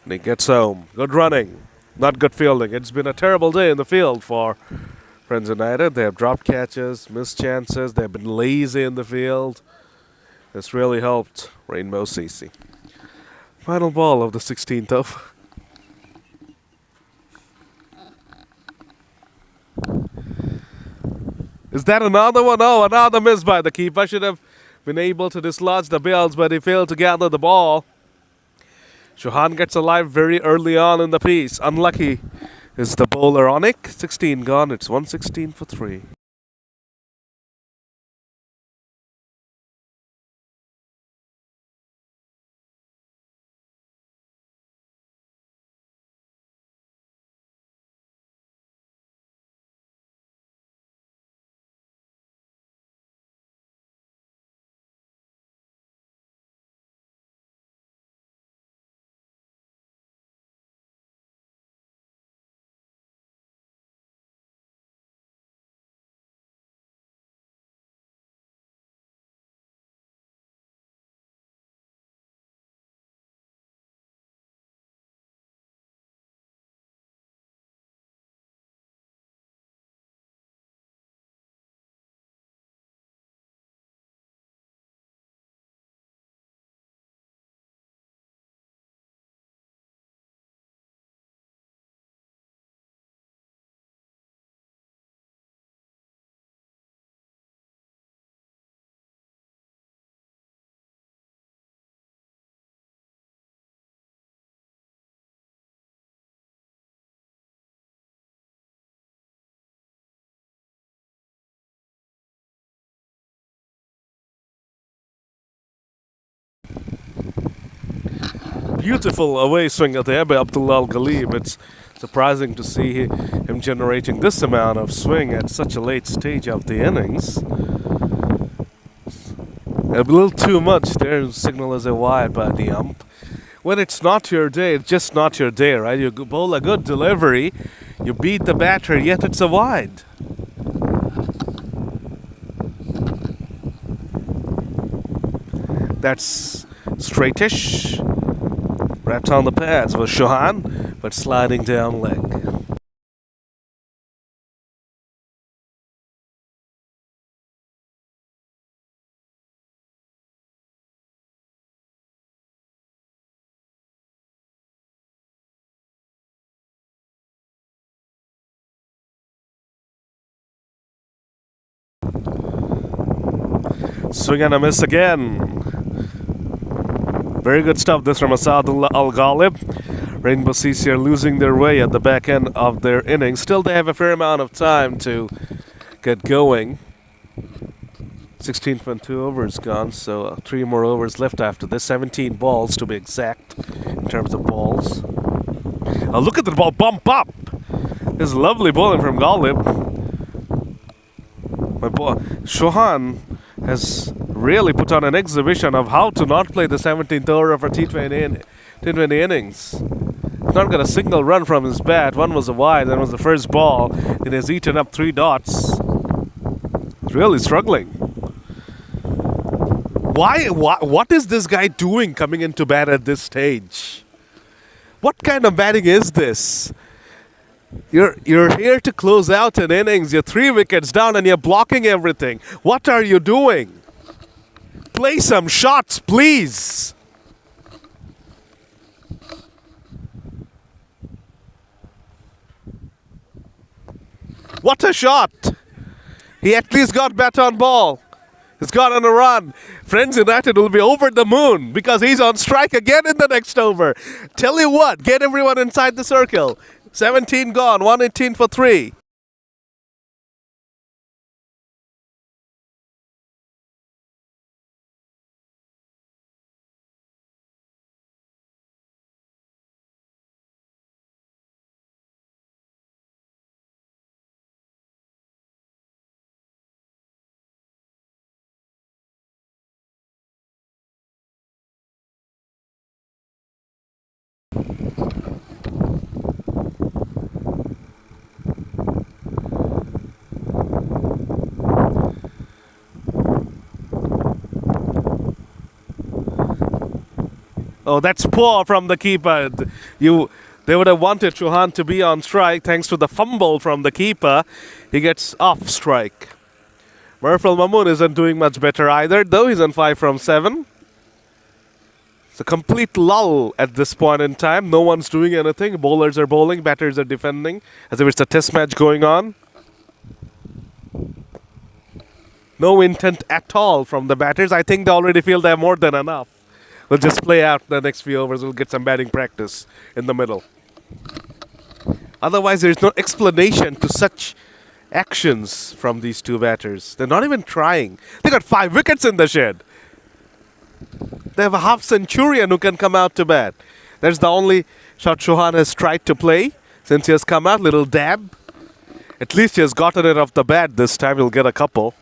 And he gets home. Good running. Not good fielding. It's been a terrible day in the field for Friends United. They have dropped catches, missed chances. They've been lazy in the field. This really helped Rainbow CC. Final ball of the 16th over. Is that another one? Oh, another miss by the keeper. Should have been able to dislodge the bails, but he failed to gather the ball. Chauhan gets alive very early on in the piece. Unlucky is the bowler Onik. 16 gone. It's 116 for 3. beautiful away swinger there by Abdullah Al-Ghalib. It's surprising to see him generating this amount of swing at such a late stage of the innings. A little too much there. Signal as a wide by the ump. When it's not your day, it's just not your day, right? You bowl a good delivery, you beat the batter, yet it's a wide. That's straightish. Wrapped on the pads was Chauhan, but sliding down leg. Swing and a miss again. Very good stuff this from Asad Al-Ghalib. Rainbow CC are losing their way at the back end of their innings. Still, they have a fair amount of time to get going. 16.2 overs gone, so 3 more overs left after this. 17 balls to be exact in terms of balls. Oh, look at the ball bump up. This is lovely bowling from Ghalib. My boy Chauhan has really put on an exhibition of how to not play the 17th over of a T20 innings. He's not got a single run from his bat. One was a wide, then was the first ball. Then he's eaten up 3 dots. He's really struggling. What is this guy doing coming into bat at this stage? What kind of batting is this? You're here to close out an innings. You're 3 wickets down and you're blocking everything. What are you doing? Play some shots, please. What a shot. He at least got bat on ball. He's got on a run. Friends United will be over the moon because he's on strike again in the next over. Tell you what, get everyone inside the circle. 17 gone, 118 for 3. Oh, that's poor from the keeper. They would have wanted Chauhan to be on strike thanks to the fumble from the keeper. He gets off strike. Murfal Mamoon isn't doing much better either, though he's on 5 from 7. It's a complete lull at this point in time. No one's doing anything. Bowlers are bowling, batters are defending, as if it's a test match going on. No intent at all from the batters. I think they already feel they have more than enough. We'll just play out the next few overs. We'll get some batting practice in the middle. Otherwise, there's no explanation to such actions from these two batters. They're not even trying. They got 5 wickets in the shed. They have a half centurion who can come out to bat. That's the only shot Chauhan has tried to play since he has come out. Little dab. At least he has gotten it off the bat this time. He'll get a couple.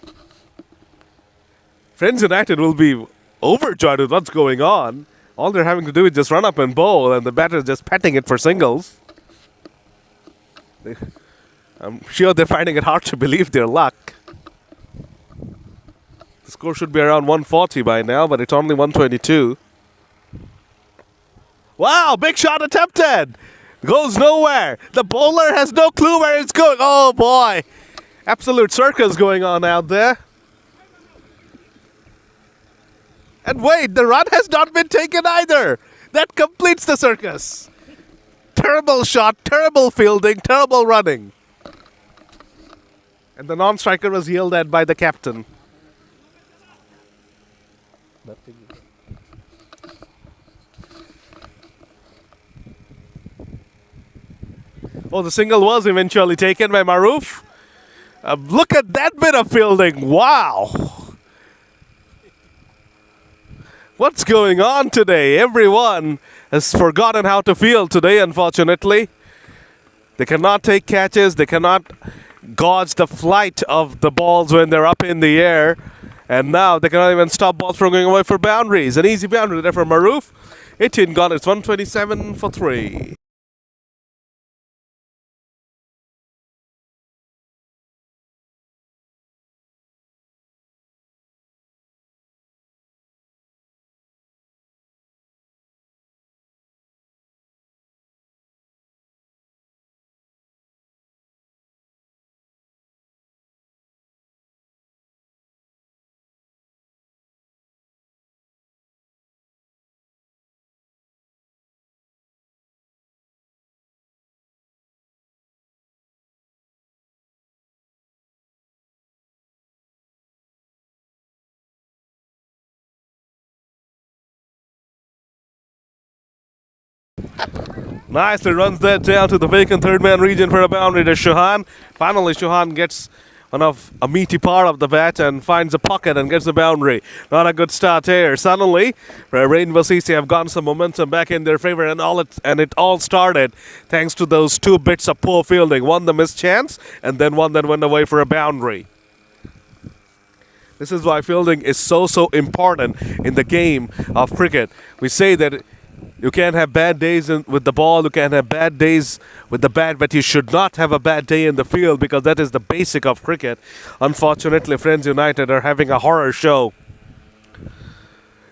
Friends United will be overjoyed with what's going on. All they're having to do is just run up and bowl, and the batter is just patting it for singles. I'm sure they're finding it hard to believe their luck. The score should be around 140 by now, but it's only 122. Wow, big shot attempted. Goes nowhere. The bowler has no clue where it's going. Oh boy. Absolute circus going on out there. And wait, the run has not been taken either. That completes the circus. Terrible shot, terrible fielding, terrible running. And the non-striker was yelled at by the captain. Oh, the single was eventually taken by Maroof. Look at that bit of fielding. Wow. What's going on today? Everyone has forgotten how to field today, unfortunately. They cannot take catches. They cannot gauge the flight of the balls when they're up in the air. And now they cannot even stop balls from going away for boundaries. An easy boundary there for Maruf. 18 gone. It's 127 for 3. Nicely runs that down to the vacant third man region for a boundary to Chauhan. Finally, Chauhan gets a meaty part of the bat and finds a pocket and gets the boundary. Not a good start here. Suddenly, Rainbow CC have gotten some momentum back in their favor, and it all started thanks to those 2 bits of poor fielding. One the missed chance, and then one that went away for a boundary. This is why fielding is so important in the game of cricket. We say that you can't have bad days with the ball, you can't have bad days with the bat, but you should not have a bad day in the field because that is the basic of cricket. Unfortunately, Friends United are having a horror show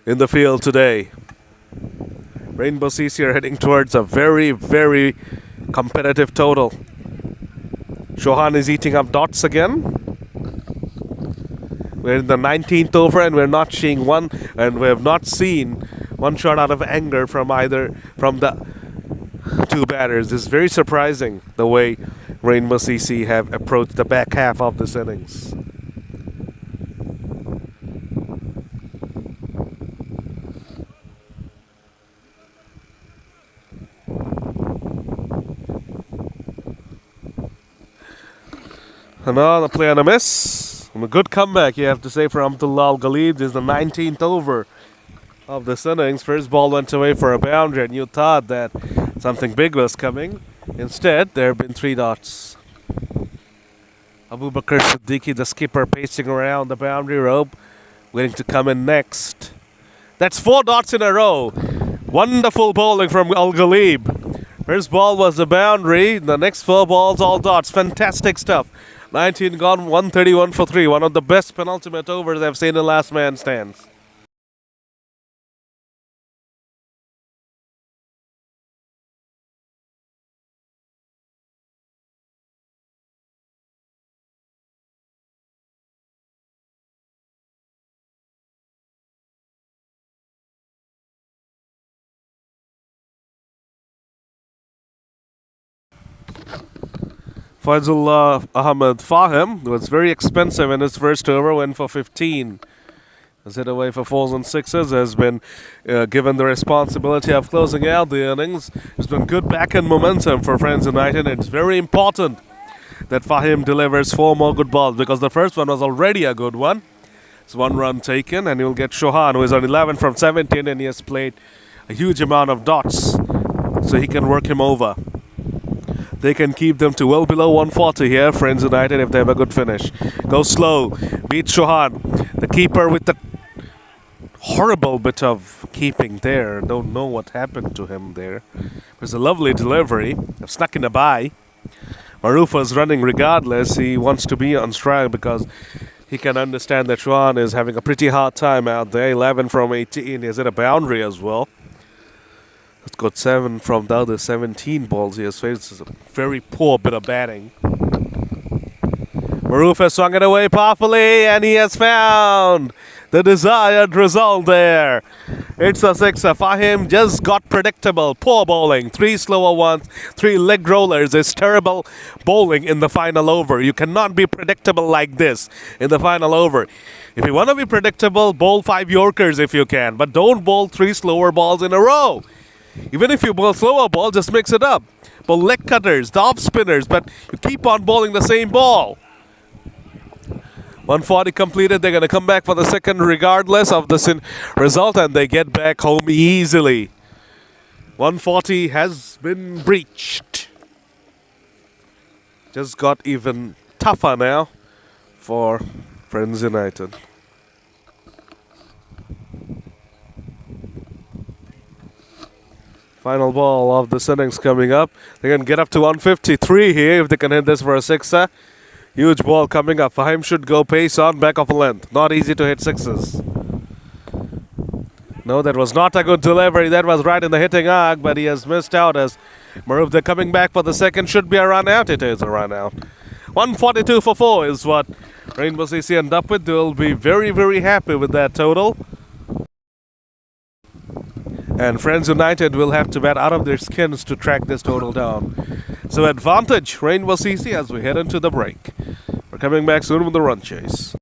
in the field today. Rainbow CC are heading towards a very competitive total. Chauhan is eating up dots again. We're in the 19th over and we're not seeing one, and we have not seen one shot out of anger from the 2 batters. It's very surprising the way Rainbow CC have approached the back half of this innings. Another play on a miss. And a good comeback, you have to say, for Abdullah Al-Ghalib. This is the 19th over of this innings. First ball went away for a boundary, and you thought that something big was coming. Instead, there have been 3 dots. Abu Bakr Siddiqui, the skipper, pacing around the boundary rope, waiting to come in next. That's 4 dots in a row. Wonderful bowling from Al-Ghalib. First ball was a boundary. The next 4 balls, all dots. Fantastic stuff. 19 gone, 131 for 3. One of the best penultimate overs I've seen in last man stands. Faizullah Ahmed Fahim was very expensive in his first over, went for 15. Has hit away for 4s and 6s, has been given the responsibility of closing out the innings. It's been good back-end momentum for Friends United. It's very important that Fahim delivers 4 more good balls because the first one was already a good one. It's 1 run taken, and you'll get Chauhan, who is on 11 from 17, and he has played a huge amount of dots, so he can work him over. They can keep them to well below 140 here, Friends United, if they have a good finish. Go slow, beat Chauhan. The keeper with the horrible bit of keeping there. Don't know what happened to him there. It was a lovely delivery. Snuck in a bye. Maruf was running regardless. He wants to be on strike because he can understand that Chauhan is having a pretty hard time out there. 11 from 18. He's at a boundary as well. It's got 7 from the other 17 balls he has faced. It's a very poor bit of batting. Maruf has swung it away powerfully, and he has found the desired result there. It's a 6er. Fahim just got predictable. Poor bowling. 3 slower ones, 3 leg rollers. It's terrible bowling in the final over. You cannot be predictable like this in the final over. If you want to be predictable, bowl 5 Yorkers if you can, but don't bowl 3 slower balls in a row. Even if you bowl slower ball, just mix it up. Bowl leg cutters, the off spinners, but you keep on bowling the same ball. 140 completed. They're going to come back for the second regardless of the result, and they get back home easily. 140 has been breached. Just got even tougher now for Friends United. Final ball of this innings coming up. They can get up to 153 here if they can hit this for a sixer. Huge ball coming up. Fahim should go pace on back of a length. Not easy to hit sixes. No, that was not a good delivery. That was right in the hitting arc, but he has missed out as Maruf, they're coming back for the second. Should be a run out. It is a run out. 142 for 4 is what Rainbow CC end up with. They'll be very, very happy with that total. And Friends United will have to bat out of their skins to track this total down. So advantage Rainbow CC as we head into the break. We're coming back soon with the run chase.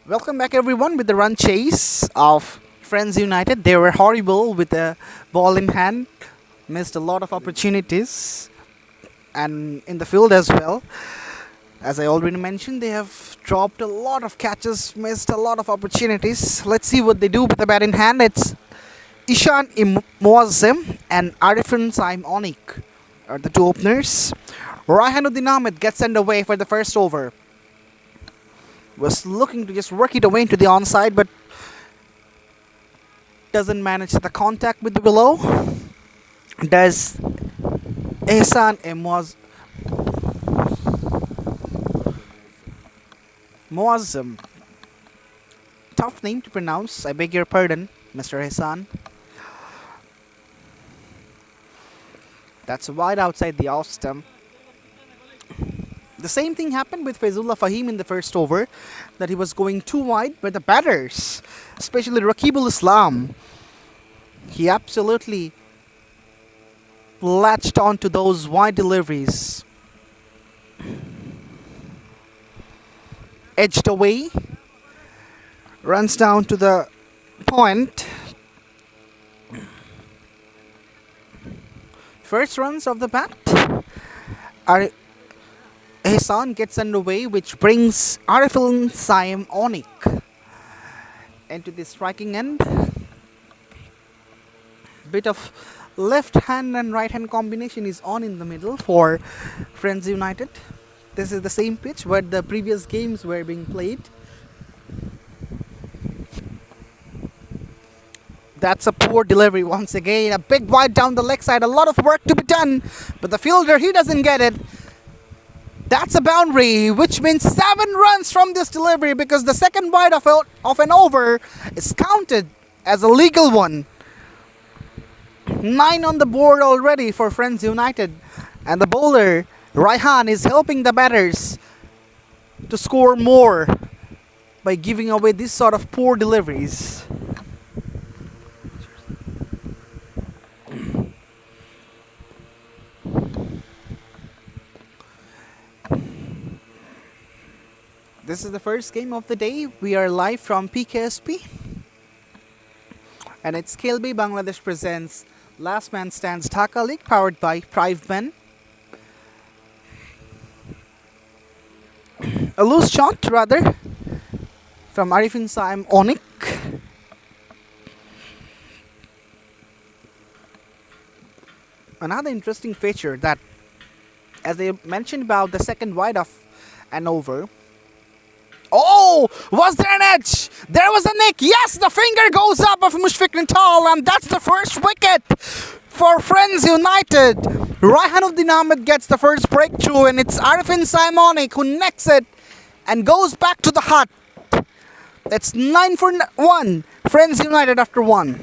Welcome back everyone with the run chase of Friends United. They were horrible with the ball in hand, missed a lot of opportunities and in the field as well. As I already mentioned, they have dropped a lot of catches, missed a lot of opportunities. Let's see what they do with the bat in hand. It's Ishan Muazzem and Arifin Saim Onik are the two openers. Raihanuddin Ahmed gets sent away for the first over. Was looking to just work it away into the onside, but doesn't manage the contact with the willow. Does Ehsan Muazzam. Tough name to pronounce. I beg your pardon, Mr. Ehsan. That's wide outside the off stump. The same thing happened with Faizullah Fahim in the first over, that he was going too wide, but the batters, especially Rakibul Islam, he absolutely latched onto those wide deliveries. Edged away, runs down to the point. First runs of the bat are Ehsan gets underway, which brings Arifin Saim Onik into the striking end. Bit of left hand and right hand combination is on in the middle for Friends United. This is the same pitch where the previous games were being played. That's a poor delivery once again. A big wide down the leg side. A lot of work to be done. But the fielder, he doesn't get it. That's a boundary, which means 7 runs from this delivery, because the second wide of an over is counted as a legal one. 9 on the board already for Friends United. And the bowler, Raihan, is helping the batters to score more by giving away this sort of poor deliveries. This is the first game of the day. We are live from PKSP. And it's Khelbei Bangladesh presents Last Man Stands Dhaka League, powered by Prive. A loose shot, rather, from Arifin Saim Onik. Another interesting feature that, as I mentioned about the second wide of an over. Oh, was there an edge? There was a nick. Yes, the finger goes up of Mushfiq Natal, and that's the first wicket for Friends United. Raihanuddin Ahmed gets the first breakthrough, and it's Arifin Saim Onik who necks it and goes back to the hut. That's 9 for 1. Friends United after 1.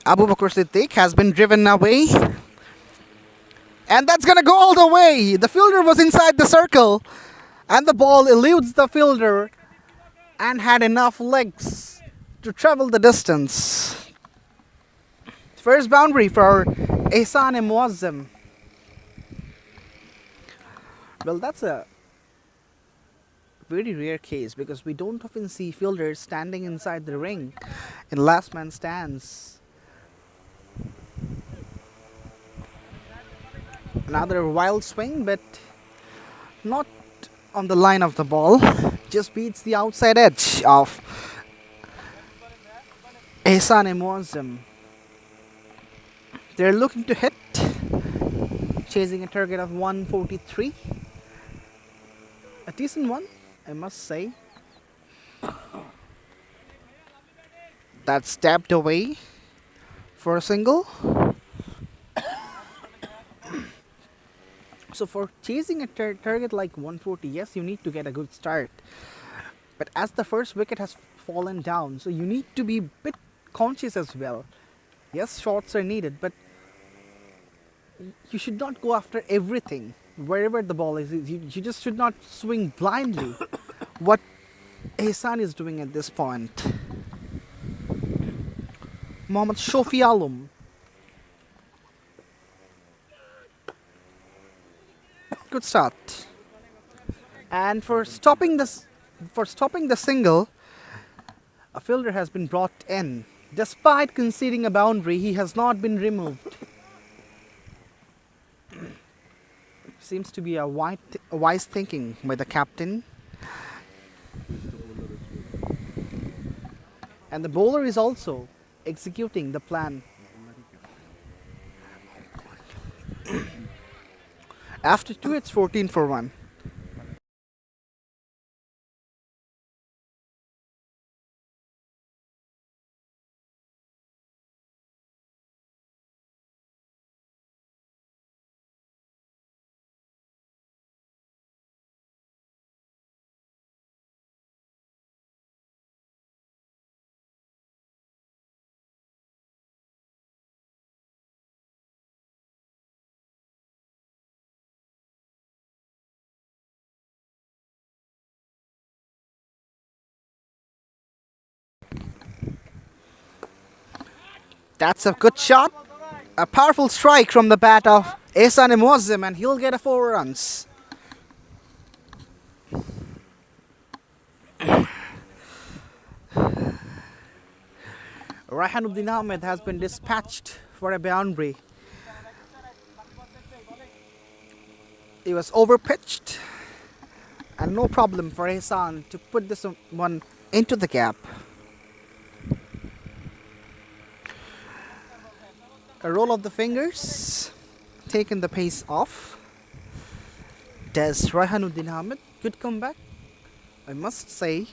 Abu Bakr Siddiq has been driven away. And that's going to go all the way. The fielder was inside the circle. And the ball eludes the fielder and had enough legs to travel the distance. First boundary for Ehsan Muazzam. Well, that's a very rare case, because we don't often see fielders standing inside the ring in last man stands. Another wild swing, but not on the line of the ball. Just beats the outside edge of Ehsan Muazzam. They're looking to hit, chasing a target of 143. A decent one, I must say. That's stabbed away for a single. So for chasing a target like 140, yes, you need to get a good start. But as the first wicket has fallen down, so you need to be a bit conscious as well. Yes, shots are needed, but you should not go after everything. Wherever the ball is, you just should not swing blindly. What Ehsan is doing at this point. Mohammad Shofi Alum. Good start. And for stopping the single, a fielder has been brought in. Despite conceding a boundary, he has not been removed. Seems to be a wise thinking by the captain. And the bowler is also executing the plan. After 2, it's 14 for 1. That's a good shot. A powerful strike from the bat of Ehsan Muazzam, and he'll get a 4 runs. Raihanuddin Ahmed has been dispatched for a boundary. It was overpitched, and no problem for Ehsan to put this one into the gap. A roll of the fingers, taking the pace off. Does Raihanuddin Ahmed, good comeback, I must say.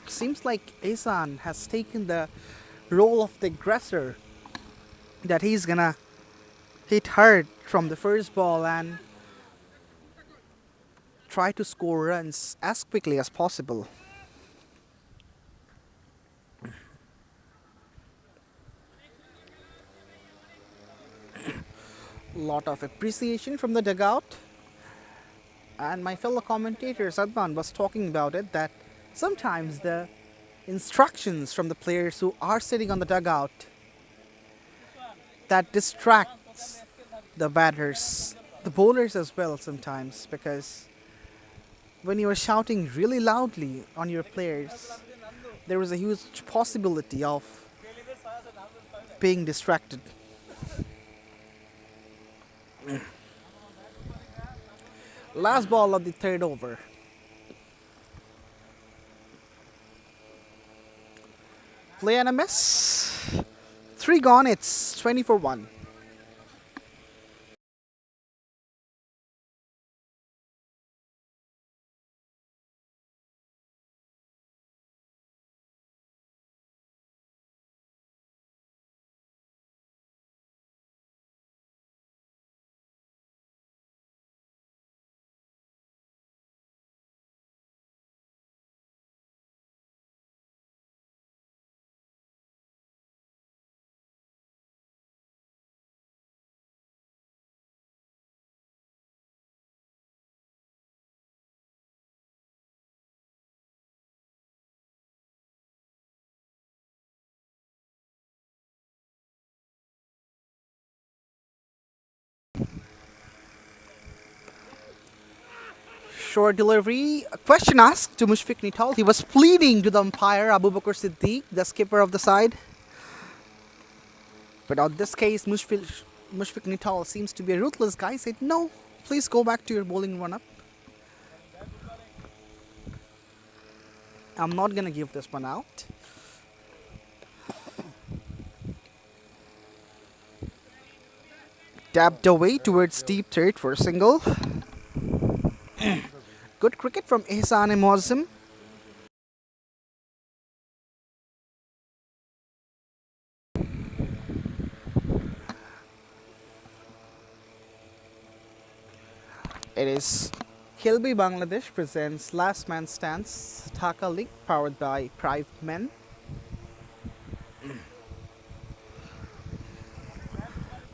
Seems like Ehsan has taken the role of the aggressor, that he's gonna hit hard from the first ball and try to score runs as quickly as possible. Lot of appreciation from the dugout, and my fellow commentator Sadman was talking about it, that sometimes the instructions from the players who are sitting on the dugout, that distracts the batters, the bowlers as well sometimes, because when you are shouting really loudly on your players, there is a huge possibility of being distracted. Last ball of the third over. Play and a miss. 3 gone, it's 20 for 1. Short delivery. A question asked to Mushfiq Nital. He was pleading to the umpire, Abu Bakr Siddiq, the skipper of the side. But on this case, Mushfiq Mushfiq Nital seems to be a ruthless guy. Said, no, please go back to your bowling run-up. I'm not gonna give this one out. Tapped away towards deep third for a single. Good cricket from Ihsan Muazzam. It is Khelbei Bangladesh presents Last Man Stands Dhaka League powered by Prive Men.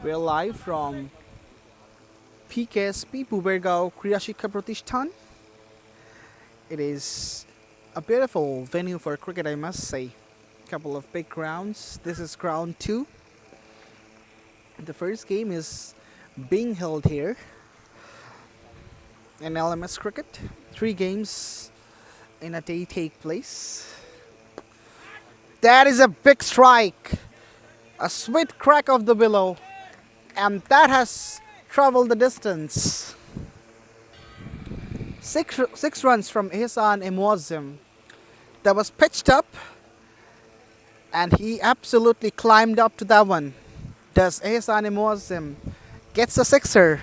We're live from PKSP Pubergao Kriya Shikha Pratishthan. It is a beautiful venue for cricket, I must say. Couple of big grounds. This is ground 2. The first game is being held here in LMS cricket. 3 games in a day take place. That is a big strike. A sweet crack of the willow. And that has traveled the distance. Six runs from Ihsan Muazzam. That was pitched up. And he absolutely climbed up to that one. Does Ihsan Muazzam gets a sixer.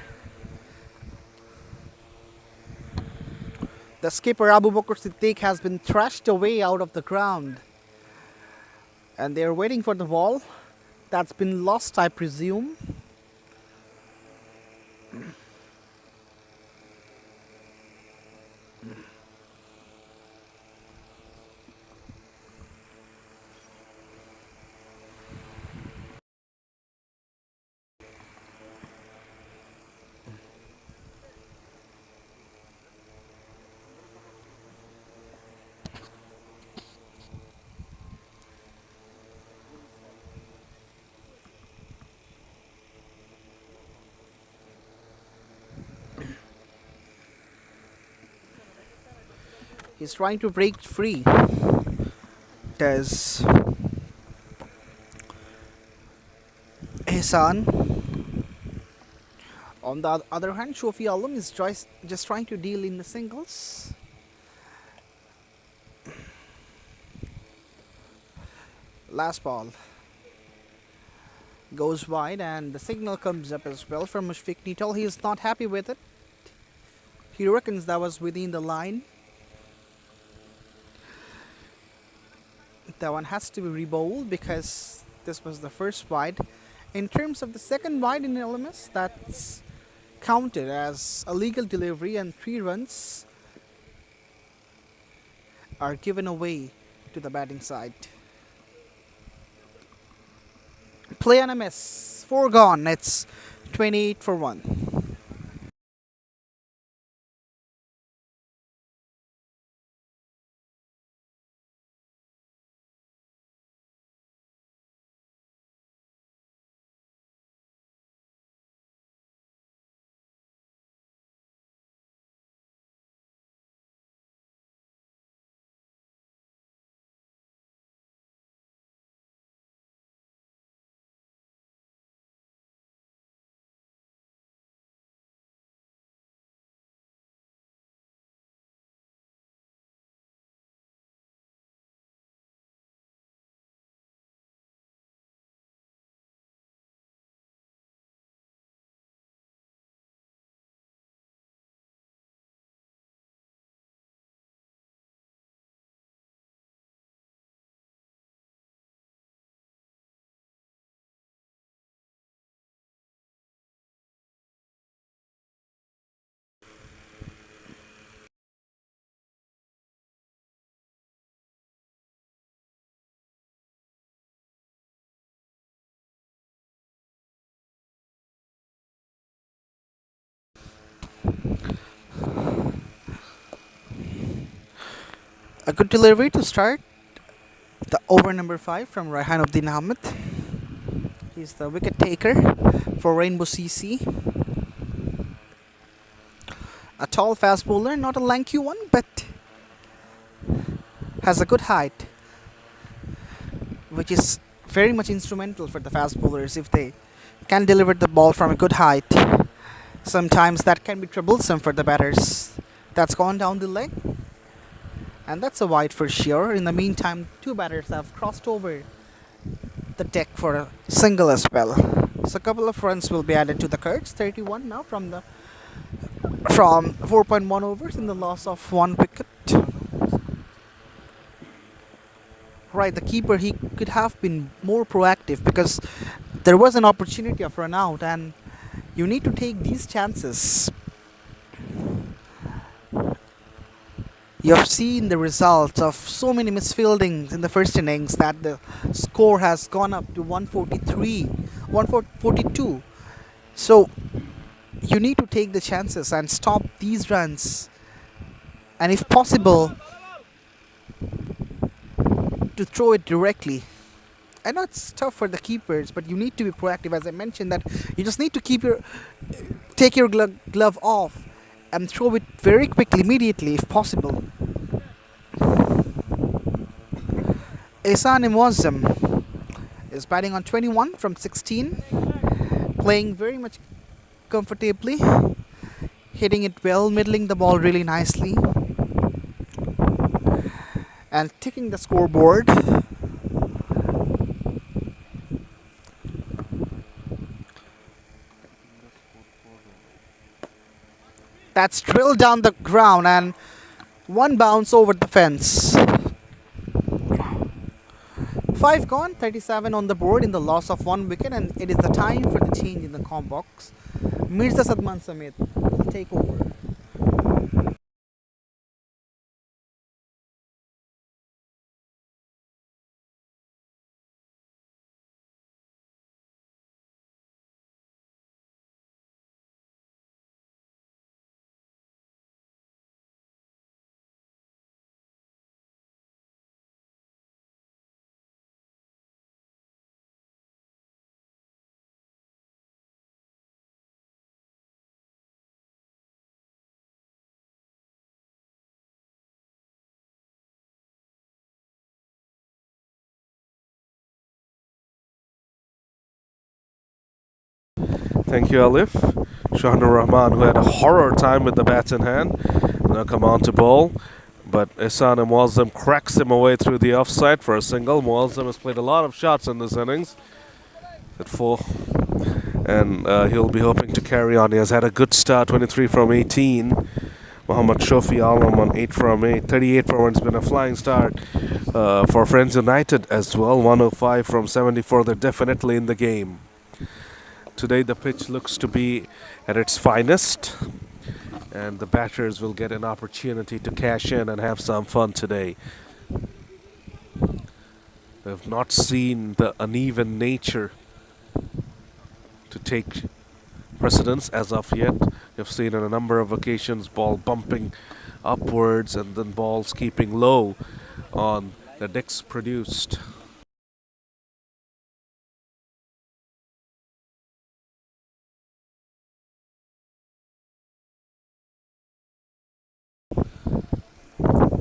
The skipper Abu Bakr Siddiq has been thrashed away out of the ground. And they're waiting for the ball. That's been lost, I presume. He's trying to break free. Does Ihsan. On the other hand, Shofi Alam is just trying to deal in the singles. Last ball goes wide and the signal comes up as well from Mushfiq Nital. He is not happy with it. He reckons that was within the line. That one has to be rebowled because this was the first wide. In terms of the second wide in LMS, that's counted as a legal delivery and 3 runs are given away to the batting side. Play on a miss. 4 gone. It's 28 for 1. A good delivery to start the over number 5 from Raihanuddin Ahmed. He's the wicket taker for Rainbow CC. A tall fast bowler, not a lanky one, but has a good height, which is very much instrumental for the fast bowlers if they can deliver the ball from a good height. Sometimes that can be troublesome for the batters. That's gone down the leg, and that's a wide for sure. In the meantime, two batters have crossed over the deck for a single as well. So a couple of runs will be added to the Kurds. 31 now from 4.1 overs in the loss of one wicket. Right, the keeper, he could have been more proactive because there was an opportunity of run out, and you need to take these chances. You have seen the results of so many misfieldings in the first innings that the score has gone up to 143, 142. So you need to take the chances and stop these runs, and if possible, to throw it directly. I know it's tough for the keepers, but you need to be proactive. As I mentioned, that you just need to take your glove off and throw it very quickly, immediately, if possible. Ihsan Muazzam is batting on 21 from 16, playing very much comfortably, hitting it well, middling the ball really nicely, and ticking the scoreboard. That's drilled down the ground and one bounce over the fence. 5 gone, 37 on the board in the loss of one wicket, and it is the time for the change in the comp box. Mirza Sadman Samit will take over. Thank you, Alif. Shahanur Rahman, who had a horror time with the bat in hand, now come on to bowl. But Ihsan Muazzam cracks him away through the offside for a single. Muazzam has played a lot of shots in this innings at 4, and he'll be hoping to carry on. He has had a good start, 23 from 18. Muhammad Shofi Alam on 8 from 8. 38 for 1. It's been a flying start for Friends United as well. 105 from 74. They're definitely in the game. Today the pitch looks to be at its finest, and the batters will get an opportunity to cash in and have some fun today. They've not seen the uneven nature to take precedence as of yet. You've seen on a number of occasions ball bumping upwards and then balls keeping low on the decks produced.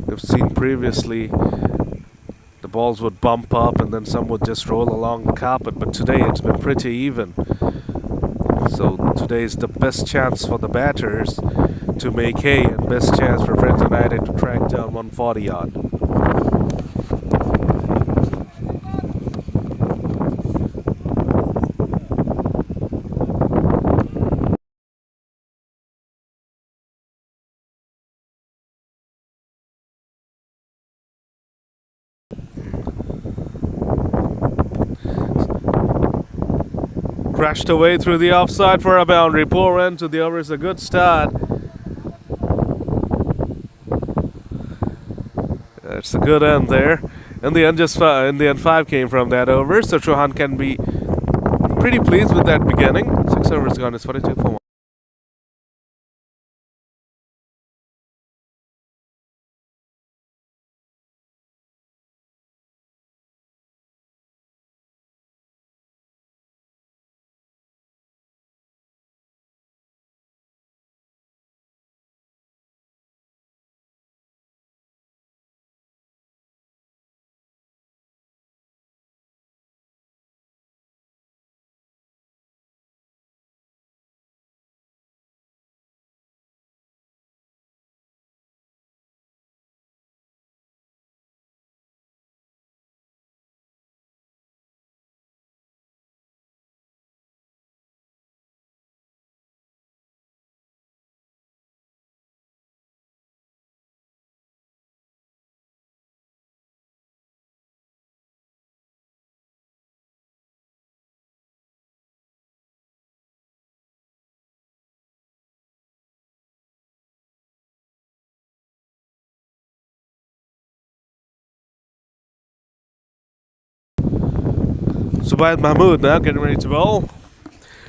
We've seen previously the balls would bump up and then some would just roll along the carpet, but today it's been pretty even. So today is the best chance for the batters to make hay and best chance for Friends United to track down 140 odd. Crashed away through the offside for a boundary. Poor end to the over is a good start. It's a good end there. In the end, 5 came from that over. So Chauhan can be pretty pleased with that beginning. 6 overs gone. It's 42 for 1. Zubair Mahmood now getting ready to bowl.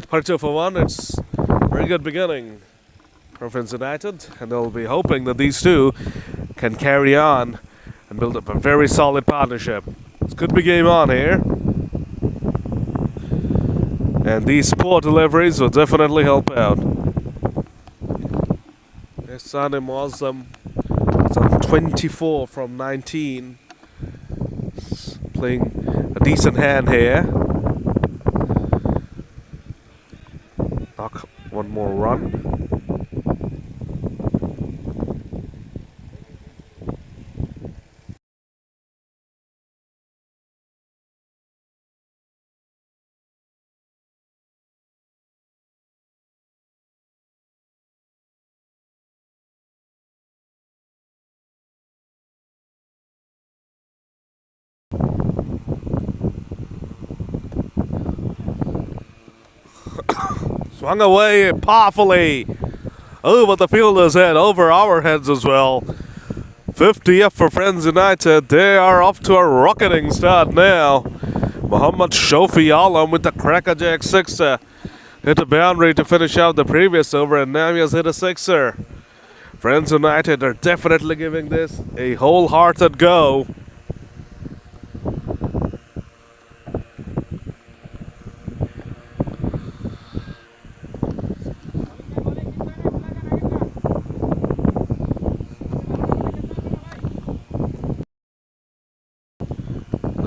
42 for 1. It's a very good beginning from Friends United, and they'll be hoping that these two can carry on and build up a very solid partnership. It's good big game on here, and these poor deliveries will definitely help out. Ihsan Muazzam is on 24 from 19. He's playing a decent hand here. Knock one more run. Swung away powerfully over the fielder's head, over our heads as well. 50 up for Friends United. They are off to a rocketing start now. Muhammad Shofi Alam with the crackerjack sixer. Hit a boundary to finish out the previous over, and now he has hit a sixer. Friends United are definitely giving this a wholehearted go.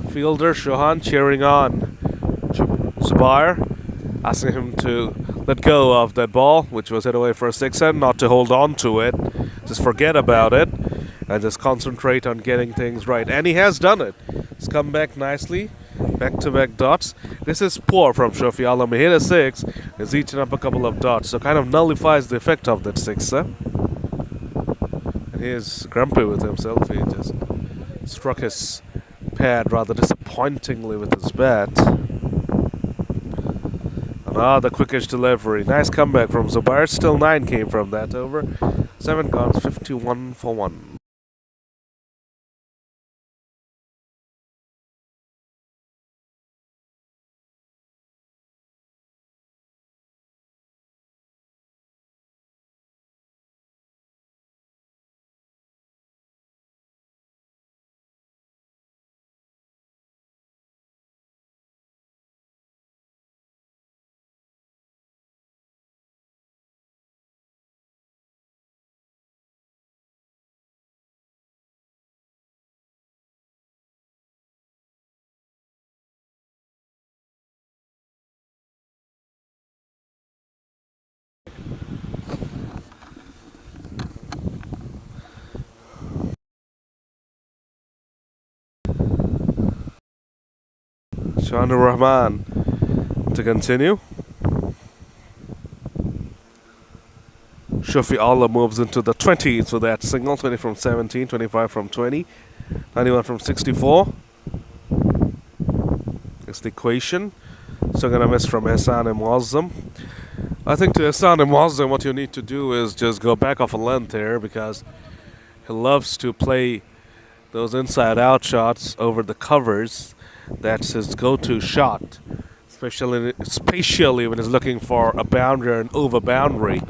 Fielder Shohan cheering on Zubair, asking him to let go of that ball, which was hit away for a sixer, not to hold on to it, just forget about it, and just concentrate on getting things right. And he has done it. He's come back nicely, back-to-back dots. This is poor from Shofi Alam. He hit a six, he's eaten up a couple of dots, so kind of nullifies the effect of that sixer. And he is grumpy with himself. He just struck his pad rather disappointingly with his bat. Another quickish delivery. Nice comeback from Zubair. Still 9 came from that over. 7 guns, 51 for 1. Shanur Rahman to continue. Shofi Allah moves into the 20s with that single. 20 from 17, 25 from 20, 91 from 64. It's the equation. So gonna miss from Ihsan Muazzam. I think to Ihsan Muazzam, what you need to do is just go back off a length here, because he loves to play those inside-out shots over the covers. That's his go-to shot, especially when he's looking for a boundary or an over boundary.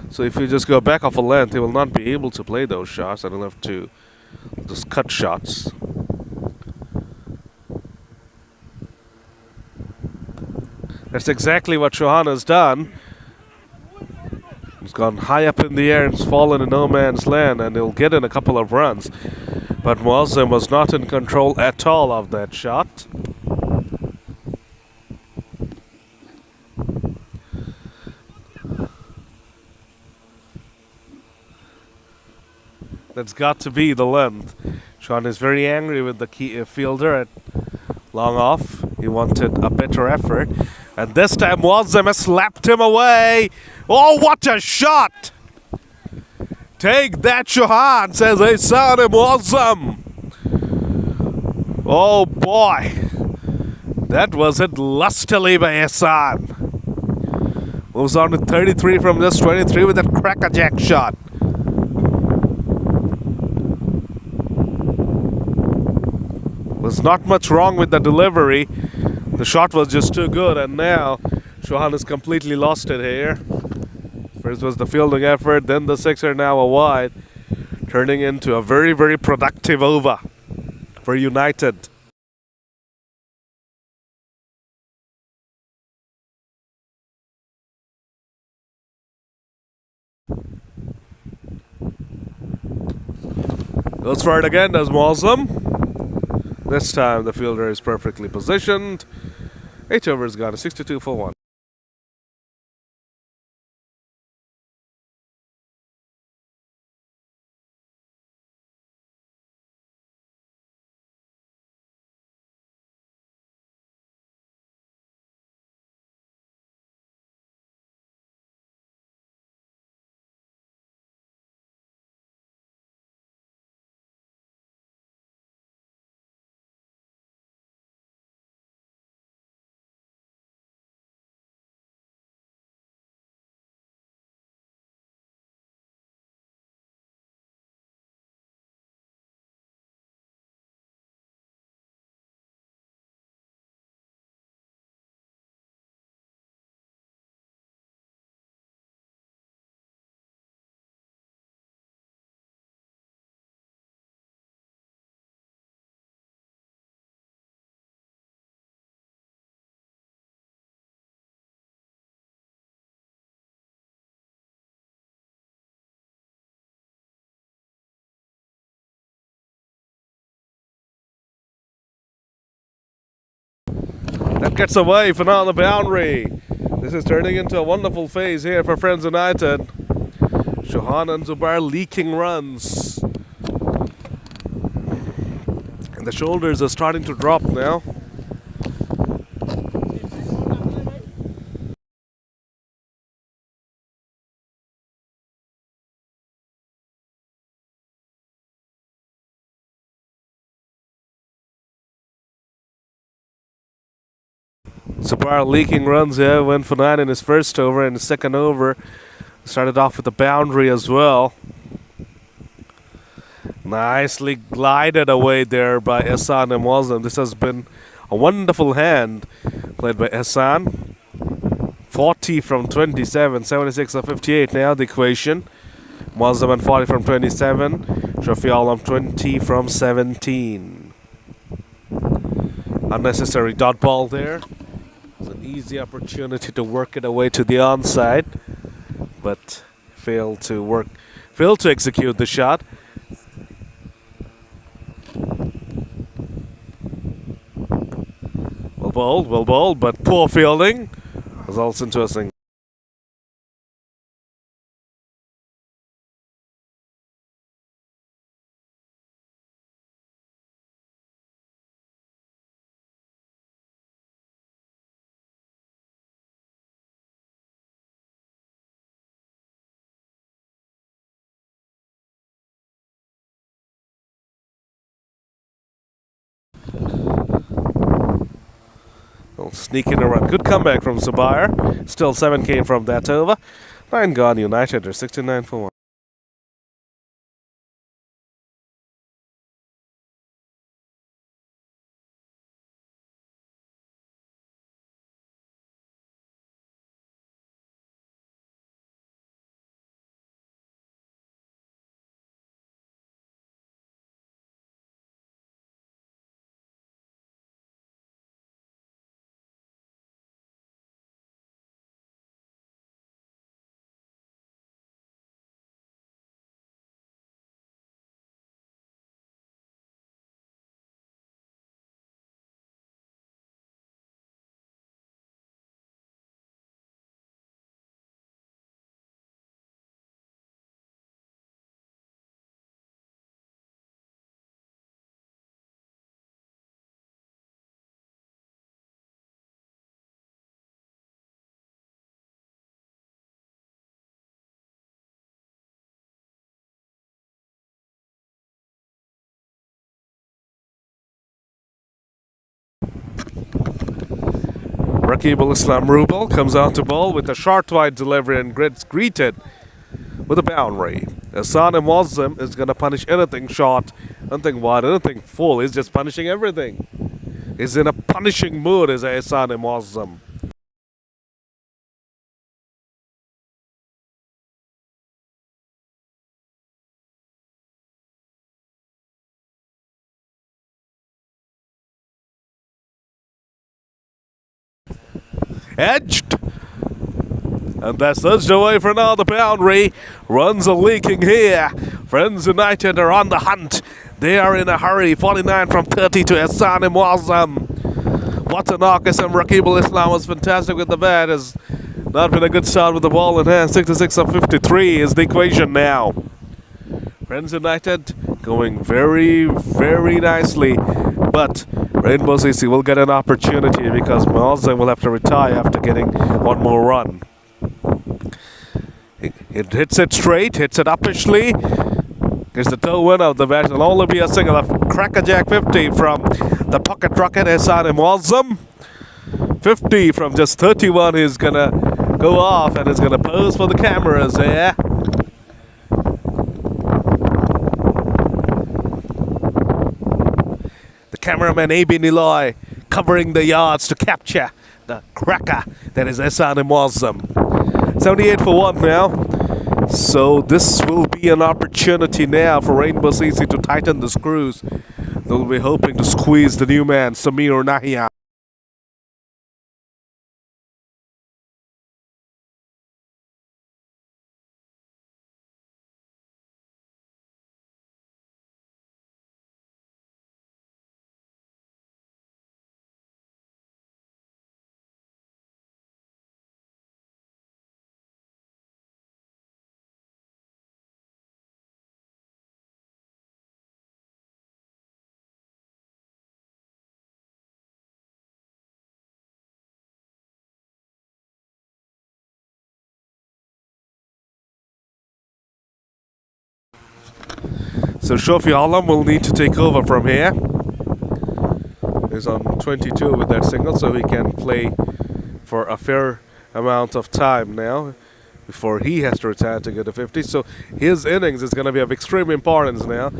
So if you just go back off a length, he will not be able to play those shots, and he'll have to just cut shots. That's exactly what Shohan has done. He's gone high up in the air and fallen in no man's land, and he'll get in a couple of runs. But Muazzam was not in control at all of that shot. That's got to be the length. Sean is very angry with the key fielder at long off. He wanted a better effort. And this time Muazzam has slapped him away. Oh, what a shot! Take that, Shohan, says Ihsan Muazzam. Oh boy. That was hit lustily by Ihsan. Moves on to 33 from just 23 with that crackerjack shot. Was not much wrong with the delivery. The shot was just too good, and now Chauhan has completely lost it here. First was the fielding effort, then the sixer, now a wide, turning into a very, very productive over for United. Goes for it again, does Muslim. This time the fielder is perfectly positioned. 8 overs gone, 62 for 1. That gets away for now on the boundary. This is turning into a wonderful phase here for Friends United. Chauhan and Zubair leaking runs. And the shoulders are starting to drop now. Zubair leaking runs here, went for 9 in his first over, and his second over started off with the boundary as well. Nicely glided away there by Ehsan and Muslim. This has been a wonderful hand played by Ehsan. 40 from 27, 76 of 58 now the equation. Muslim and 40 from 27. Shafi Alam 20 from 17. Unnecessary dot ball there. It's an easy opportunity to work it away to the onside, but failed to execute the shot. Well bowled, but poor fielding results into a single. Sneaking around. Good comeback from Zubair. Still 7 came from that over. 9 gone. United are 69 for 1. Rakibul Islam Rubel comes out to bowl with a short wide delivery and gets greeted with a boundary. Ehsan and Muslim is going to punish anything short, anything wide, anything full. He's just punishing everything. is in a punishing mood, is Ehsan Muazzam. Edged. And that's edged away for now. The boundary. Runs are leaking here. Friends United are on the hunt. They are in a hurry. 49 from 30 to Ehsan Muazzam. What an Akasam. Rakibul Islam was fantastic with the bat. Has not been a good start with the ball in hand. 66 of 53 is the equation now. Friends United going very, very nicely. But Rainbow CC will get an opportunity because Muazzam will have to retire after getting one more run. It hits it straight, hits it uppishly. Gets the toe win of the bat. It'll only be a single of Crackerjack 50 from the pocket rocket Ehsan Muazzam. 50 from just 31. He's gonna go off and is gonna pose for the cameras there. The cameraman A.B. Niloy covering the yards to capture the cracker that is Ehsan Muazzam. 78 for 1 now. So this will be an opportunity now for Rainbow CC to tighten the screws. They'll be hoping to squeeze the new man, Samir Nahia. So Shofi Alam will need to take over from here. He's on 22 with that single, so he can play for a fair amount of time now before he has to retire to get to 50. So his innings is going to be of extreme importance now.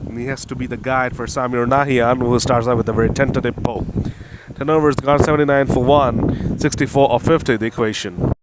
And he has to be the guide for Samir Nahian, who starts out with a very tentative pull. Turnovers gone 79 for 1, 64 of 50, the equation.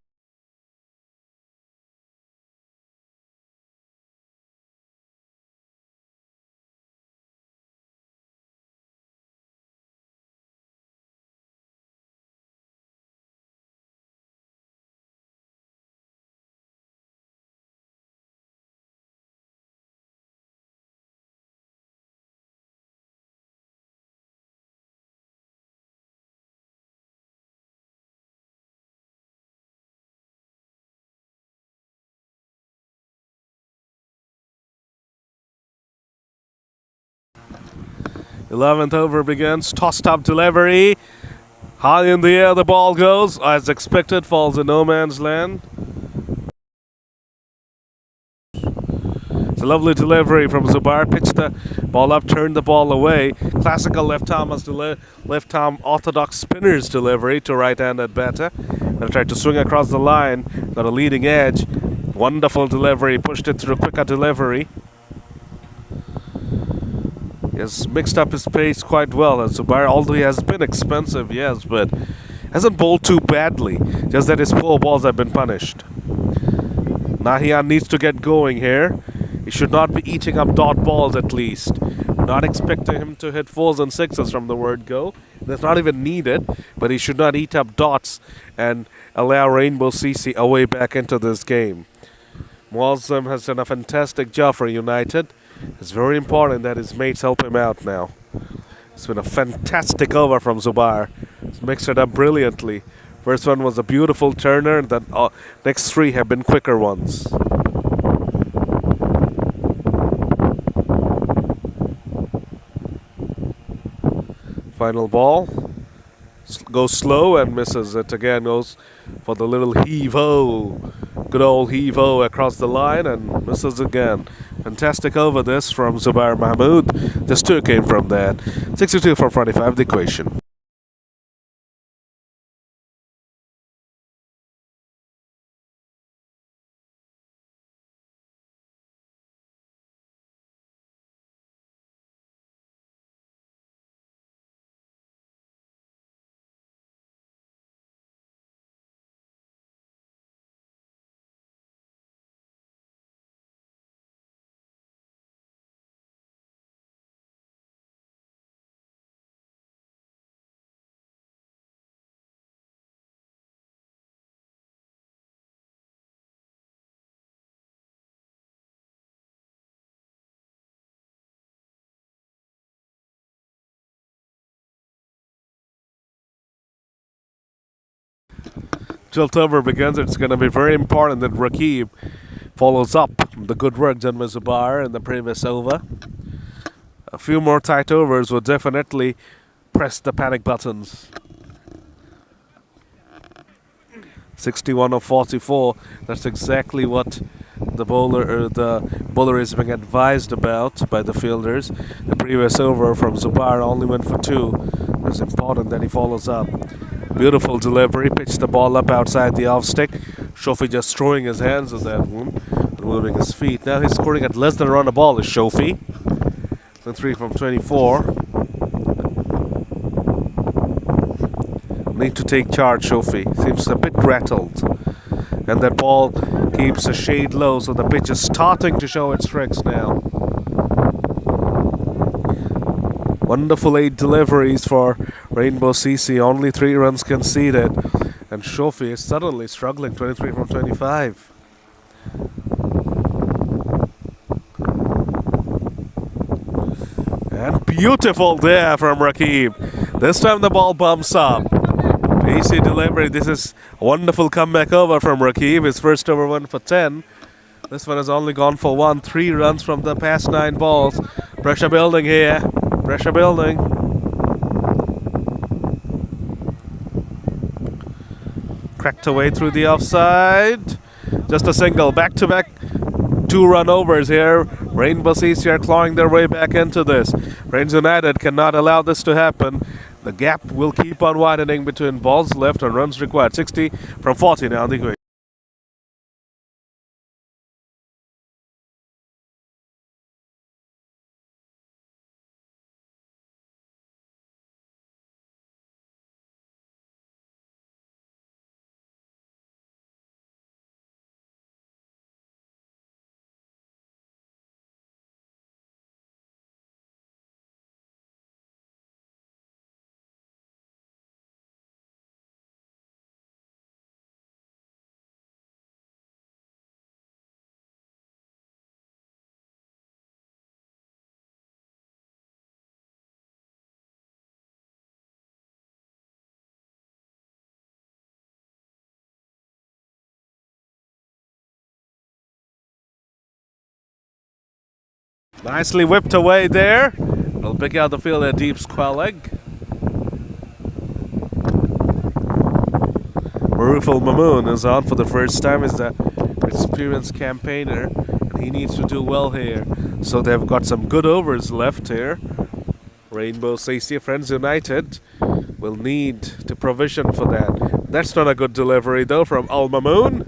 Eleventh over begins. Tossed up delivery. High in the air the ball goes. As expected, falls in no man's land. It's a lovely delivery from Zubair. Pitched the ball up, turned the ball away. Classical left-arm orthodox spinner's delivery to right-handed batter. Gonna try to swing across the line. Got a leading edge. Wonderful delivery. Pushed it through quicker delivery. He has mixed up his pace quite well, and Zubair, although he has been expensive, yes, but hasn't bowled too badly. Just that his poor balls have been punished. Nahian needs to get going here. He should not be eating up dot balls at least. Not expecting him to hit 4s and 6s from the word go. That's not even needed, but he should not eat up dots and allow Rainbow CC away back into this game. Muazzam has done a fantastic job for United. It's very important that his mates help him out now. It's been a fantastic over from Zubair. He's mixed it up brilliantly. First one was a beautiful turner, and then next three have been quicker ones. Final ball. Goes slow and misses it again. Goes for the little heave-ho. Good old heave-ho across the line and misses again. Fantastic over this from Zubair Mahmood. Just 2 came from that. 62 from 45, the equation. 12th over begins. It's going to be very important that Rakib follows up the good work done by Zubair in the previous over. A few more tight overs would definitely press the panic buttons. 61 of 44. That's exactly what the bowler is being advised about by the fielders. The previous over from Zubair only went for 2. It's important that he follows up. Beautiful delivery. Pitched the ball up outside the off stick. Shofi just throwing his hands at that one, moving his feet. Now he's scoring at less than a run a ball is Shofi. 3 from 24. Need to take charge, Shofi. Seems a bit rattled. And that ball keeps a shade low, so the pitch is starting to show its tricks now. Wonderful 8 deliveries for Rainbow CC. Only 3 runs conceded. And Shofi is suddenly struggling. 23 from 25. And beautiful there from Rakib. This time the ball bumps up. Easy delivery. This is a wonderful comeback over from Rakib. His first over went for 10. This one has only gone for 1. 3 runs from the past 9 balls. Pressure building here. Pressure building. Cracked away through the offside. Just a single. Back-to-back 2-run overs here. Rainbow CC are clawing their way back into this. Rains United cannot allow this to happen. The gap will keep on widening between balls left and runs required. 60 from 40 now. The nicely whipped away there. It'll pick out the field at deep square leg. Marufal Mamoon is on for the first time. He's the experienced campaigner, and he needs to do well here. So they've got some good overs left here. Rainbow CC Friends United will need to provision for that. That's not a good delivery though from Al Mamoon.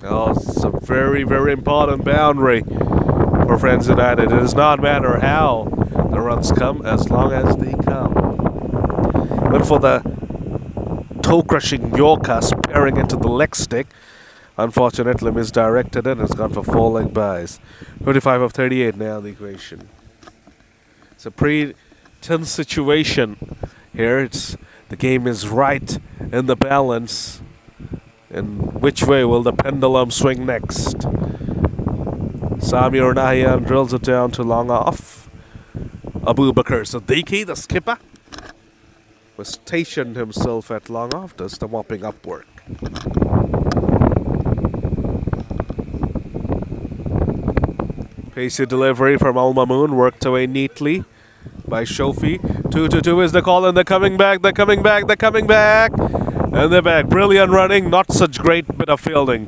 Oh, it's a very, very important boundary for Friends United. It does not matter how the runs come, as long as they come. Went for the toe-crushing Yorker, sparing into the leg stick. Unfortunately misdirected it and it's gone for 4 leg byes. 25 of 38 now the equation. It's a pretty tense situation here. The game is right in the balance. And which way will the pendulum swing next? Samir Nahian drills it down to long off. Abu Bakr Siddiqui, the skipper, was stationed himself at long off, does the mopping up work. Pacey delivery from Al Mamoon, worked away neatly by Shofi. 2-2 is the call, and they're coming back, they're coming back, they're coming back. And they're back. Brilliant running, not such great bit of fielding.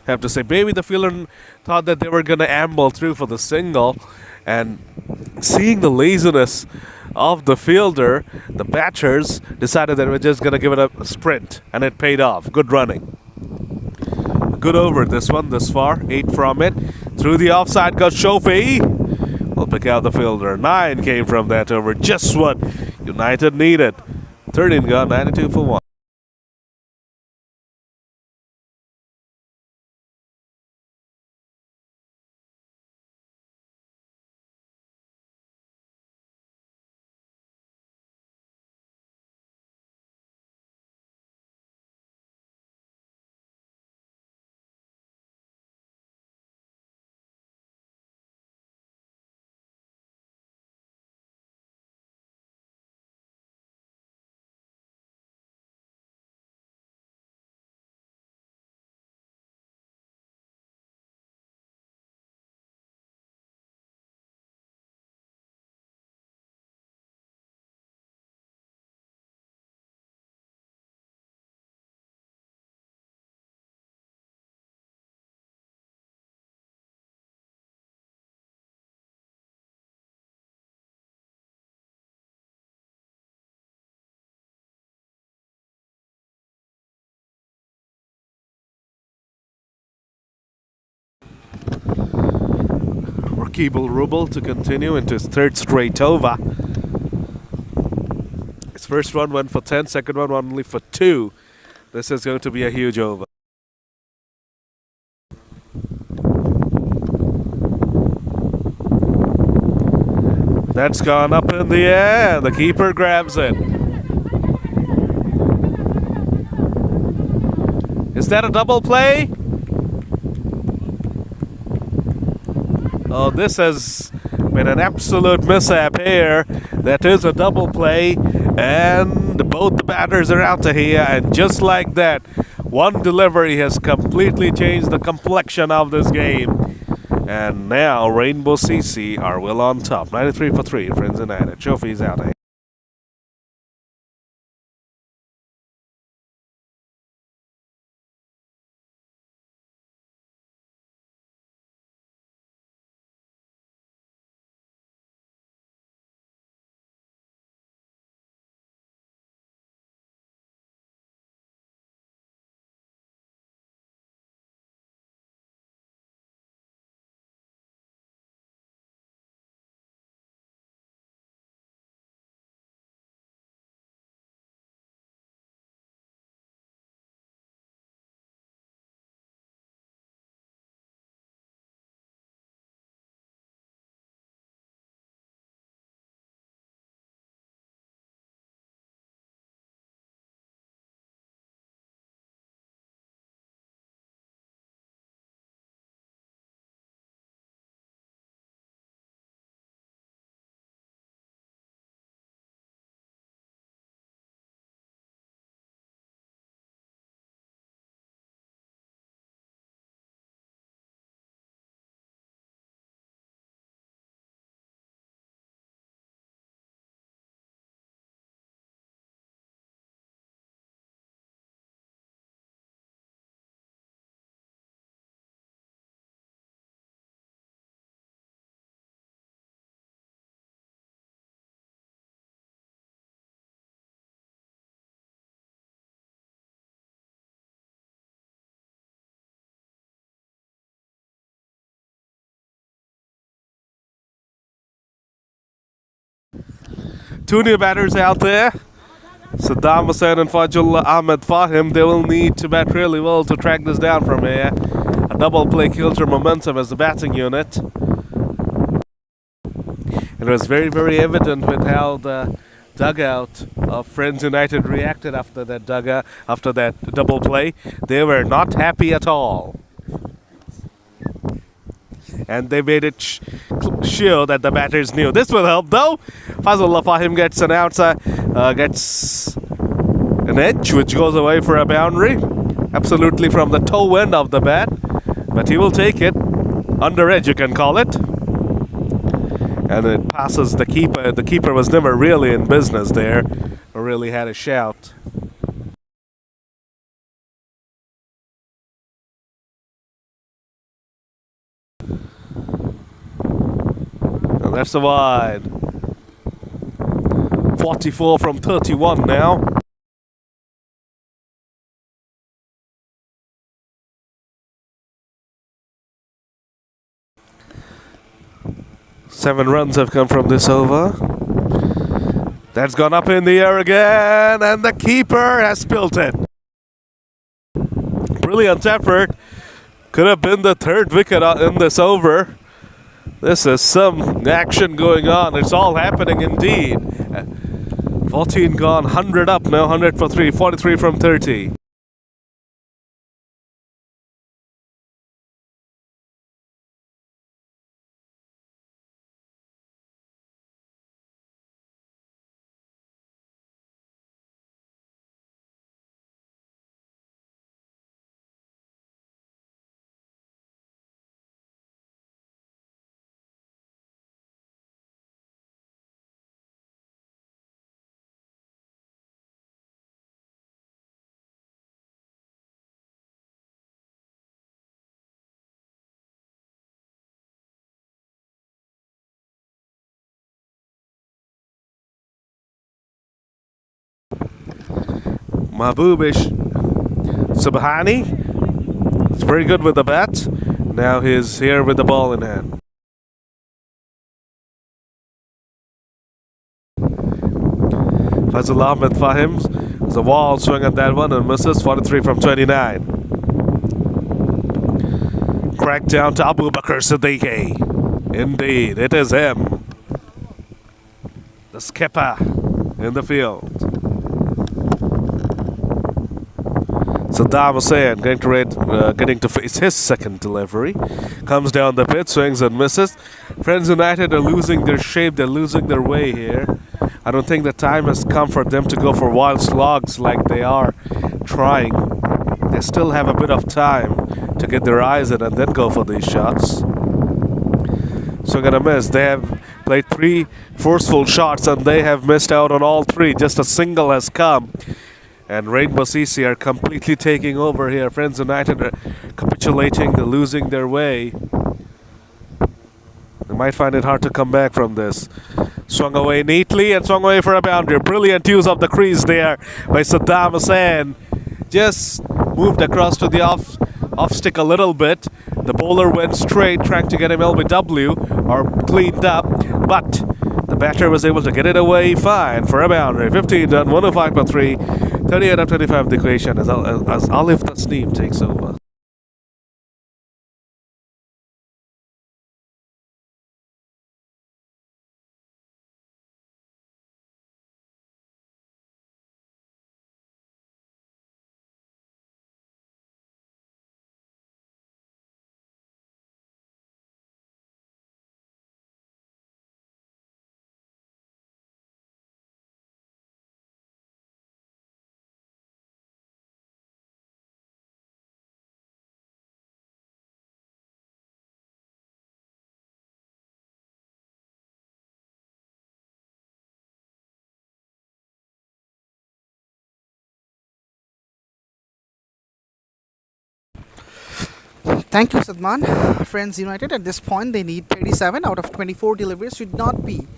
I have to say, maybe the fielder thought that they were going to amble through for the single. And seeing the laziness of the fielder, the batters decided that we're just going to give it a sprint. And it paid off. Good running. Good over this one this far. 8 from it. Through the offside goes Shofi. We'll pick out the fielder. 9 came from that over. Just what United needed. 13 gone, 92 for 1. Rakibul Rubel to continue into his third straight over. His first one went for 10, second one only for 2. This is going to be a huge over. That's gone up in the air. The keeper grabs it. Is that a double play? Oh, this has been an absolute mishap here. That is a double play, and both the batters are out of here, and just like that, one delivery has completely changed the complexion of this game. And now Rainbow CC are well on top. 93 for 3, Friends United. Trophy's out of here. Two new batters out there. Saddam Hussain and Fajullah Ahmed Fahim. They will need to bat really well to track this down from here. A double play kills their momentum as the batting unit. It was very, very evident with how the dugout of Friends United reacted after that double play. They were not happy at all. And they made it sure that the batters knew. This will help though. Fazullah Fahim gets an outside, gets an edge which goes away for a boundary. Absolutely from the toe end of the bat. But he will take it. Under edge you can call it. And it passes the keeper. The keeper was never really in business there, or really had a shout. And that's a wide. 44 from 31 now. Seven runs have come from this over. That's gone up in the air again, and the keeper has spilt it. Brilliant effort. Could have been the third wicket in this over. This is some action going on. It's all happening indeed. 14 gone, 100 up now, 100 for 3, 43 from 30. Mahboobish Subhani is very good with the bat. Now he's here with the ball in hand. Fazul Ahmed Fahim. There's a wall swing on that one and misses. 43 from 29. Crack down to Abu Bakr Siddiqui. Indeed, it is him. The skipper in the field. Saddam Hussein getting to face his second delivery. Comes down the pit, swings and misses. Friends United are losing their shape, they're losing their way here. I don't think the time has come for them to go for wild slogs like they are trying. They still have a bit of time to get their eyes in and then go for these shots. So gonna miss. They have played 3 forceful shots and they have missed out on all 3. Just a single has come. And Rainbow CC are completely taking over here. Friends United are capitulating, they're losing their way. They might find it hard to come back from this. Swung away neatly and swung away for a boundary. Brilliant use of the crease there by Saddam Hussein. Just moved across to the off stick a little bit. The bowler went straight, trying to get him LBW or cleaned up, but the batter was able to get it away fine for a boundary. 15 done, 105.3, 38 of 25 the equation as Alif Tasneem takes over. Thank you, Sadman. Friends United, at this point, they need 37 out of 24 deliveries. Should not be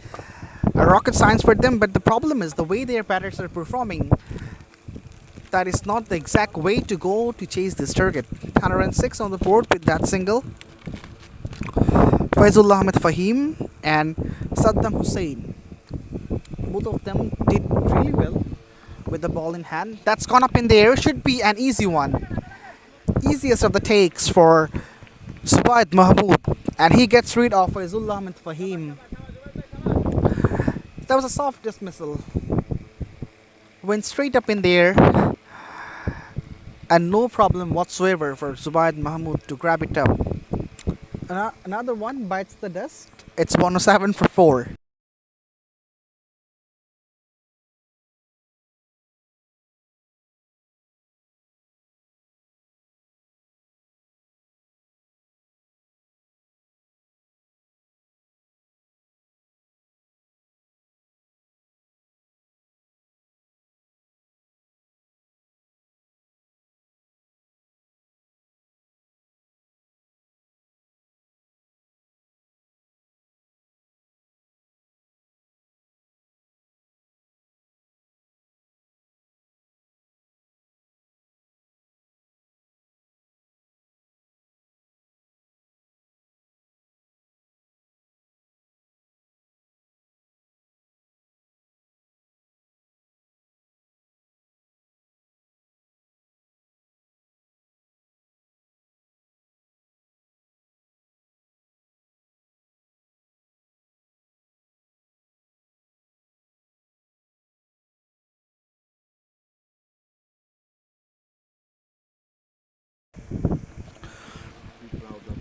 a rocket science for them, but the problem is the way their batters are performing. That is not the exact way to go to chase this target. 106 on the board with that single. Faizul Ahmed Fahim and Saddam Hussein. Both of them did really well with the ball in hand. That's gone up in the air. Should be an easy one. Easiest of the takes for Subaid Mahmood, and he gets rid of Faizul Ahmed Fahim. That was a soft dismissal. Went straight up in the air, and no problem whatsoever for Subaid Mahmood to grab it up. Another one bites the dust. It's 107 for 4.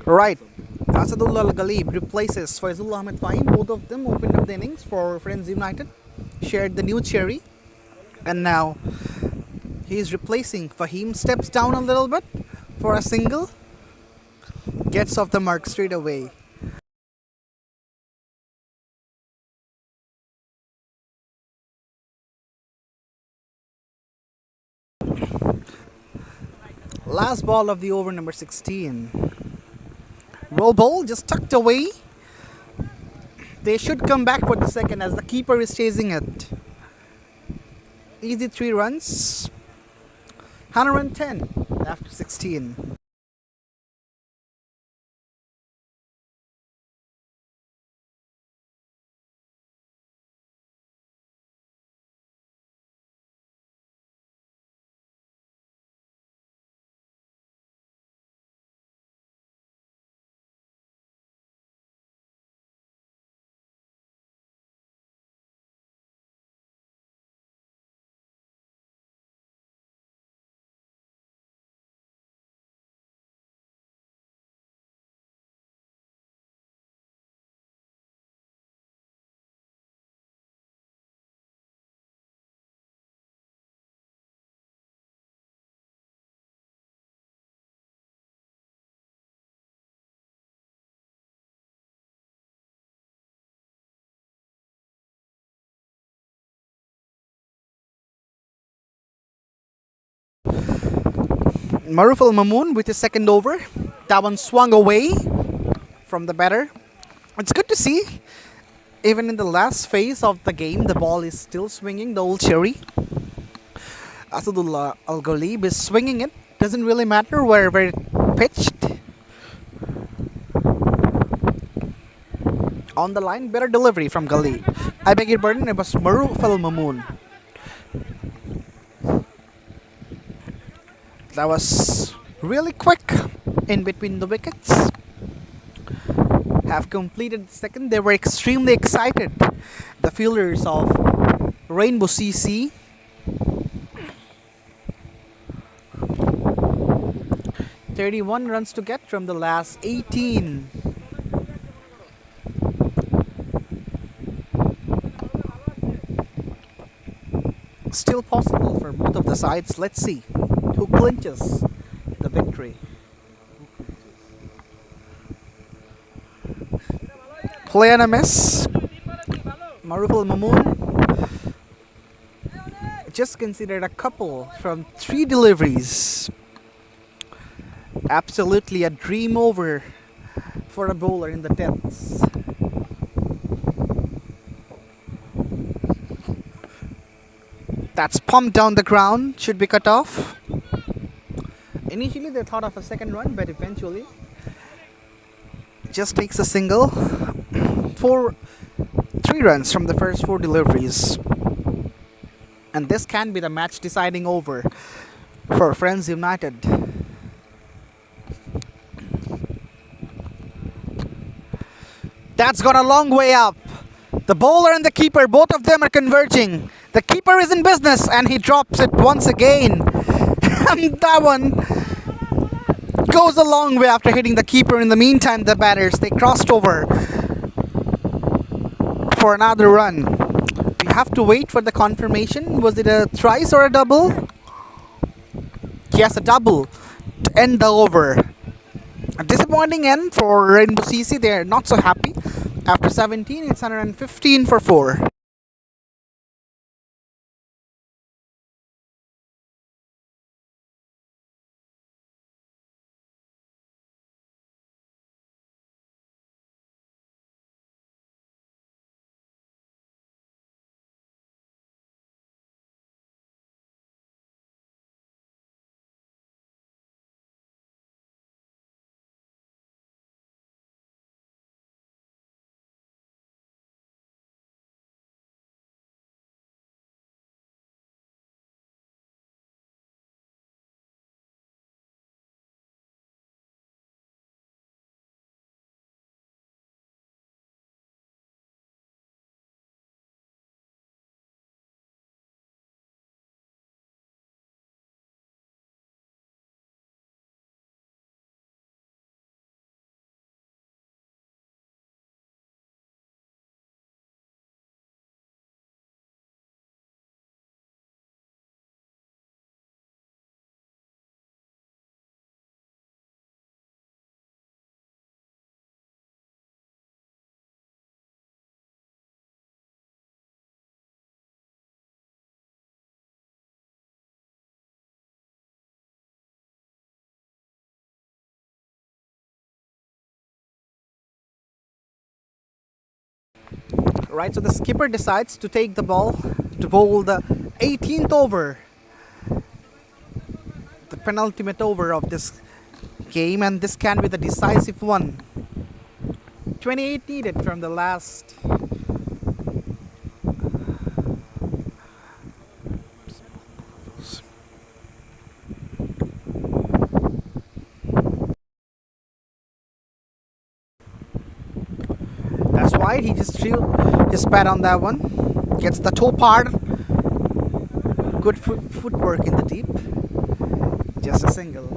Right. Asadullah Al Ghalib replaces Faizul Ahmed Fahim. Both of them opened up the innings for Friends United, shared the new cherry, and now he is replacing Fahim. Steps down a little bit for a single, gets off the mark straight away. Last ball of the over, number 16. Roll ball just tucked away. They should come back for the second as the keeper is chasing it. Easy 3 runs. 110 after 16. Maruf Al Mamoon with his second over. That one swung away from the batter. It's good to see. Even in the last phase of the game, the ball is still swinging, the old cherry. Asadullah Al Ghalib is swinging it. Doesn't really matter where it pitched. On the line, better delivery from Ghalib. I beg your pardon, it was Maruf Al Mamoon. That was really quick in between the wickets. Have completed the second. They were extremely excited. The fielders of Rainbow CC. "31 runs to get from the last 18. Still possible for both of the sides. Let's see who clinches the victory. Play and a miss. Maruf Al Mamoon just considered a couple from 3 deliveries. Absolutely a dream over for a bowler in the 10th. That's pumped down the ground, should be cut off. Initially they thought of a second run, but eventually just takes a single. 3 runs from the first 4 deliveries. And this can be the match deciding over for Friends United. That's gone a long way up. The bowler and the keeper, both of them are converging. The keeper is in business and he drops it once again. And that one goes a long way after hitting the keeper. In the meantime, the batters, they crossed over for another run. We have to wait for the confirmation. Was it a thrice or a double? Yes, a double to end the over. A disappointing end for Rainbow CC. They are not so happy. After 17, it's 115 for 4. Right, so the skipper decides to take the ball to bowl the 18th over, the penultimate over of this game, and this can be the decisive one. 28 needed from the last. That's why he just threw his pad on that one. Gets the toe part. Good footwork in the deep. Just a single.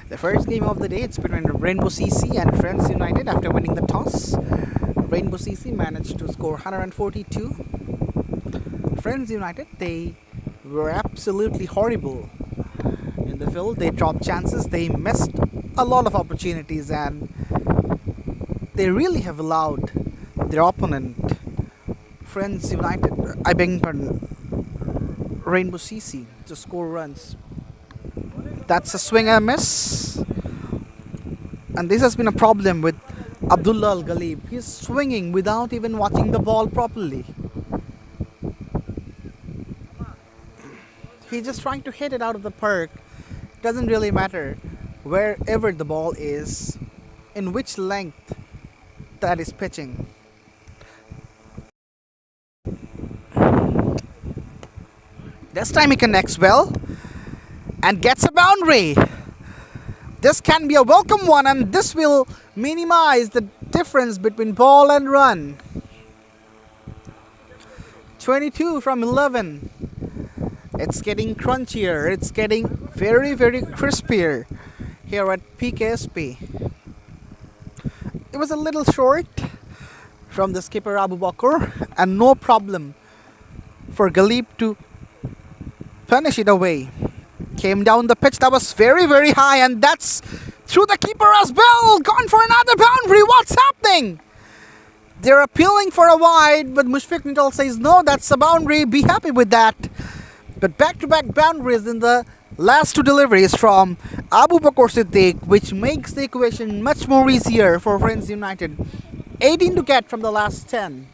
The first game of the day, it's between Rainbow CC and Friends United. After winning the toss, Rainbow CC managed to score 142 Friends United, they were absolutely horrible in the field. They dropped chances, they missed a lot of opportunities, and they really have allowed their opponent, Friends United, I beg your pardon, Rainbow CC, to score runs. That's a swing and a miss, and this has been a problem with Abdullah Al Ghalib. He's swinging without even watching the ball properly. He's just trying to hit it out of the park. Doesn't really matter wherever the ball is, in which length that is pitching. This time he connects well and gets a boundary. This can be a welcome one, and this will minimize the difference between ball and run. 22 from 11. It's getting crunchier. It's getting very, very crispier here at PKSP. It was a little short from the skipper Abu Bakr, and no problem for Ghalib to punish it away. Came down the pitch, that was very, very high, and that's through the keeper as well. Gone for another boundary. What's happening? They're appealing for a wide, but Mushfiq Nital says no, that's a boundary. Be happy with that. But back-to-back boundaries in the last two deliveries from Abu Bakr Siddiq, which makes the equation much more easier for Friends United. 18 to get from the last 10.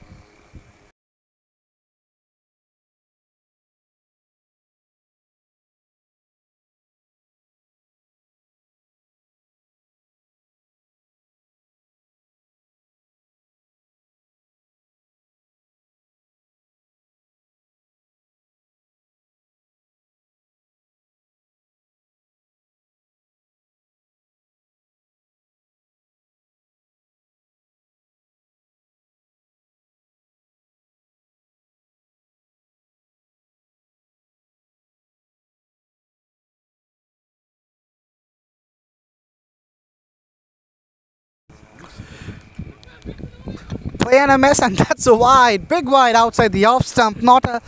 Play and a miss, and that's a wide. Big wide outside the off stump. Not a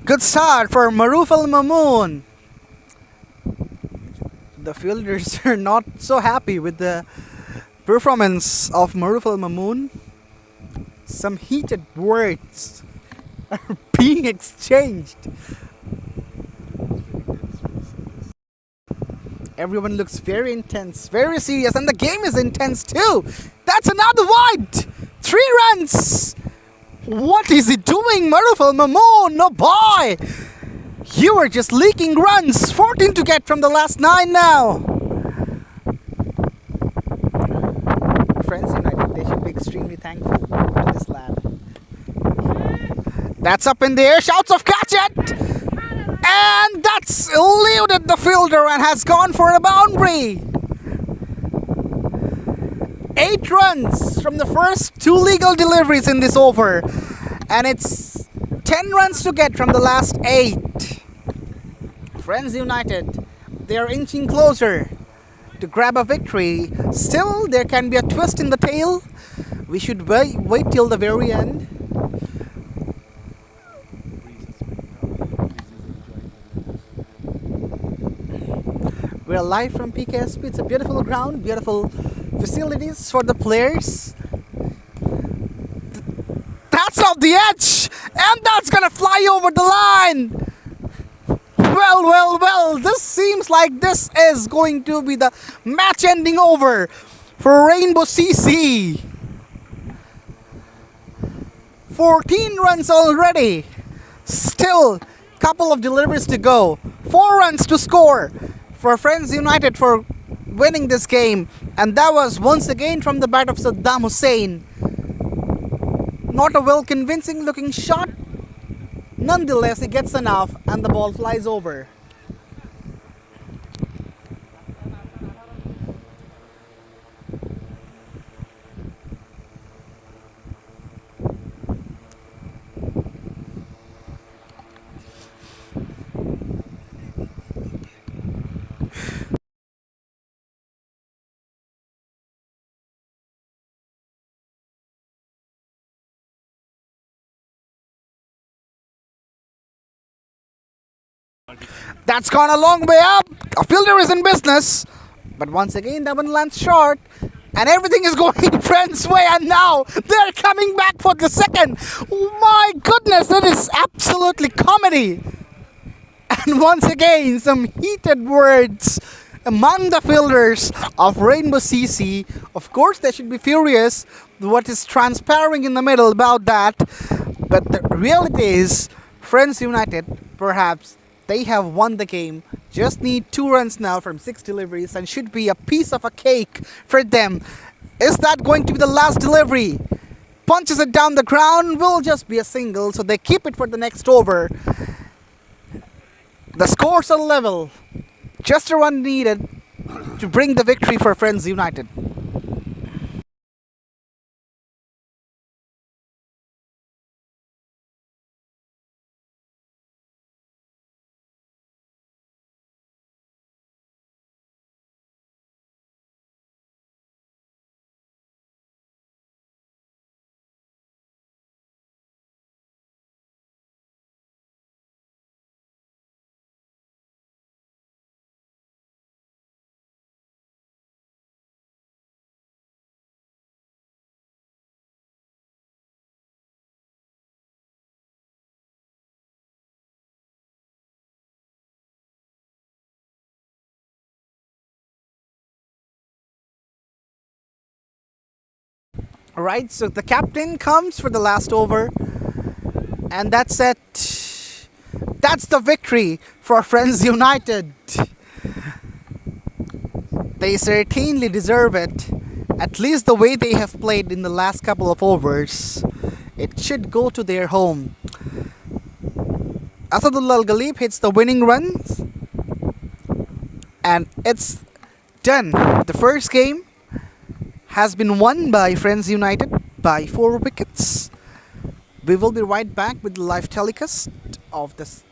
good start for Maruf Al Mamoon. The fielders are not so happy with the performance of Maruf Al Mamoon. Some heated words are being exchanged. Everyone looks very intense, very serious, and the game is intense too. That's another wide. 3 runs. What is he doing, Maruf Al Mamoon? No boy. You are just leaking runs. 14 to get from the last 9 now. Friends United, they should be extremely thankful to this lad. That's up in the air. Shouts of catch it. And that's eluded the fielder and has gone for a boundary. 8 runs from the first 2 legal deliveries in this over. And it's 10 runs to get from the last 8. Friends United, they are inching closer to grab a victory. Still, there can be a twist in the tail. We should wait till the very end. We're live from PKSP. It's a beautiful ground, beautiful facilities for the players. That's off the edge, and that's gonna fly over the line. Well, this seems like this is going to be the match-ending over for Rainbow CC. 14 runs already. Still, couple of deliveries to go. 4 runs to score for Friends United for winning this game, and that was once again from the bat of Saddam Hussein. Not a well convincing looking shot. Nonetheless, he gets enough and the ball flies over. That's gone a long way up. A fielder is in business. But once again, that one lands short. And everything is going Friends' way. And now they're coming back for the second. Oh my goodness, that is absolutely comedy. And once again, some heated words among the fielders of Rainbow CC. Of course, they should be furious. What is transpiring in the middle about that. But the reality is, Friends United, perhaps, they have won the game. Just need 2 runs now from 6 deliveries and should be a piece of a cake for them. Is that going to be the last delivery? Punches it down the ground, will just be a single, so they keep it for the next over. The scores are level. Just a run needed to bring the victory for Friends United. Alright, so the captain comes for the last over. And that's it. That's the victory for Friends United. They certainly deserve it. At least the way they have played in the last couple of overs. It should go to their home. Asadullah Al Ghalib hits the winning runs. And it's done. The first game has been won by Friends United by 4 wickets. We will be right back with the live telecast of this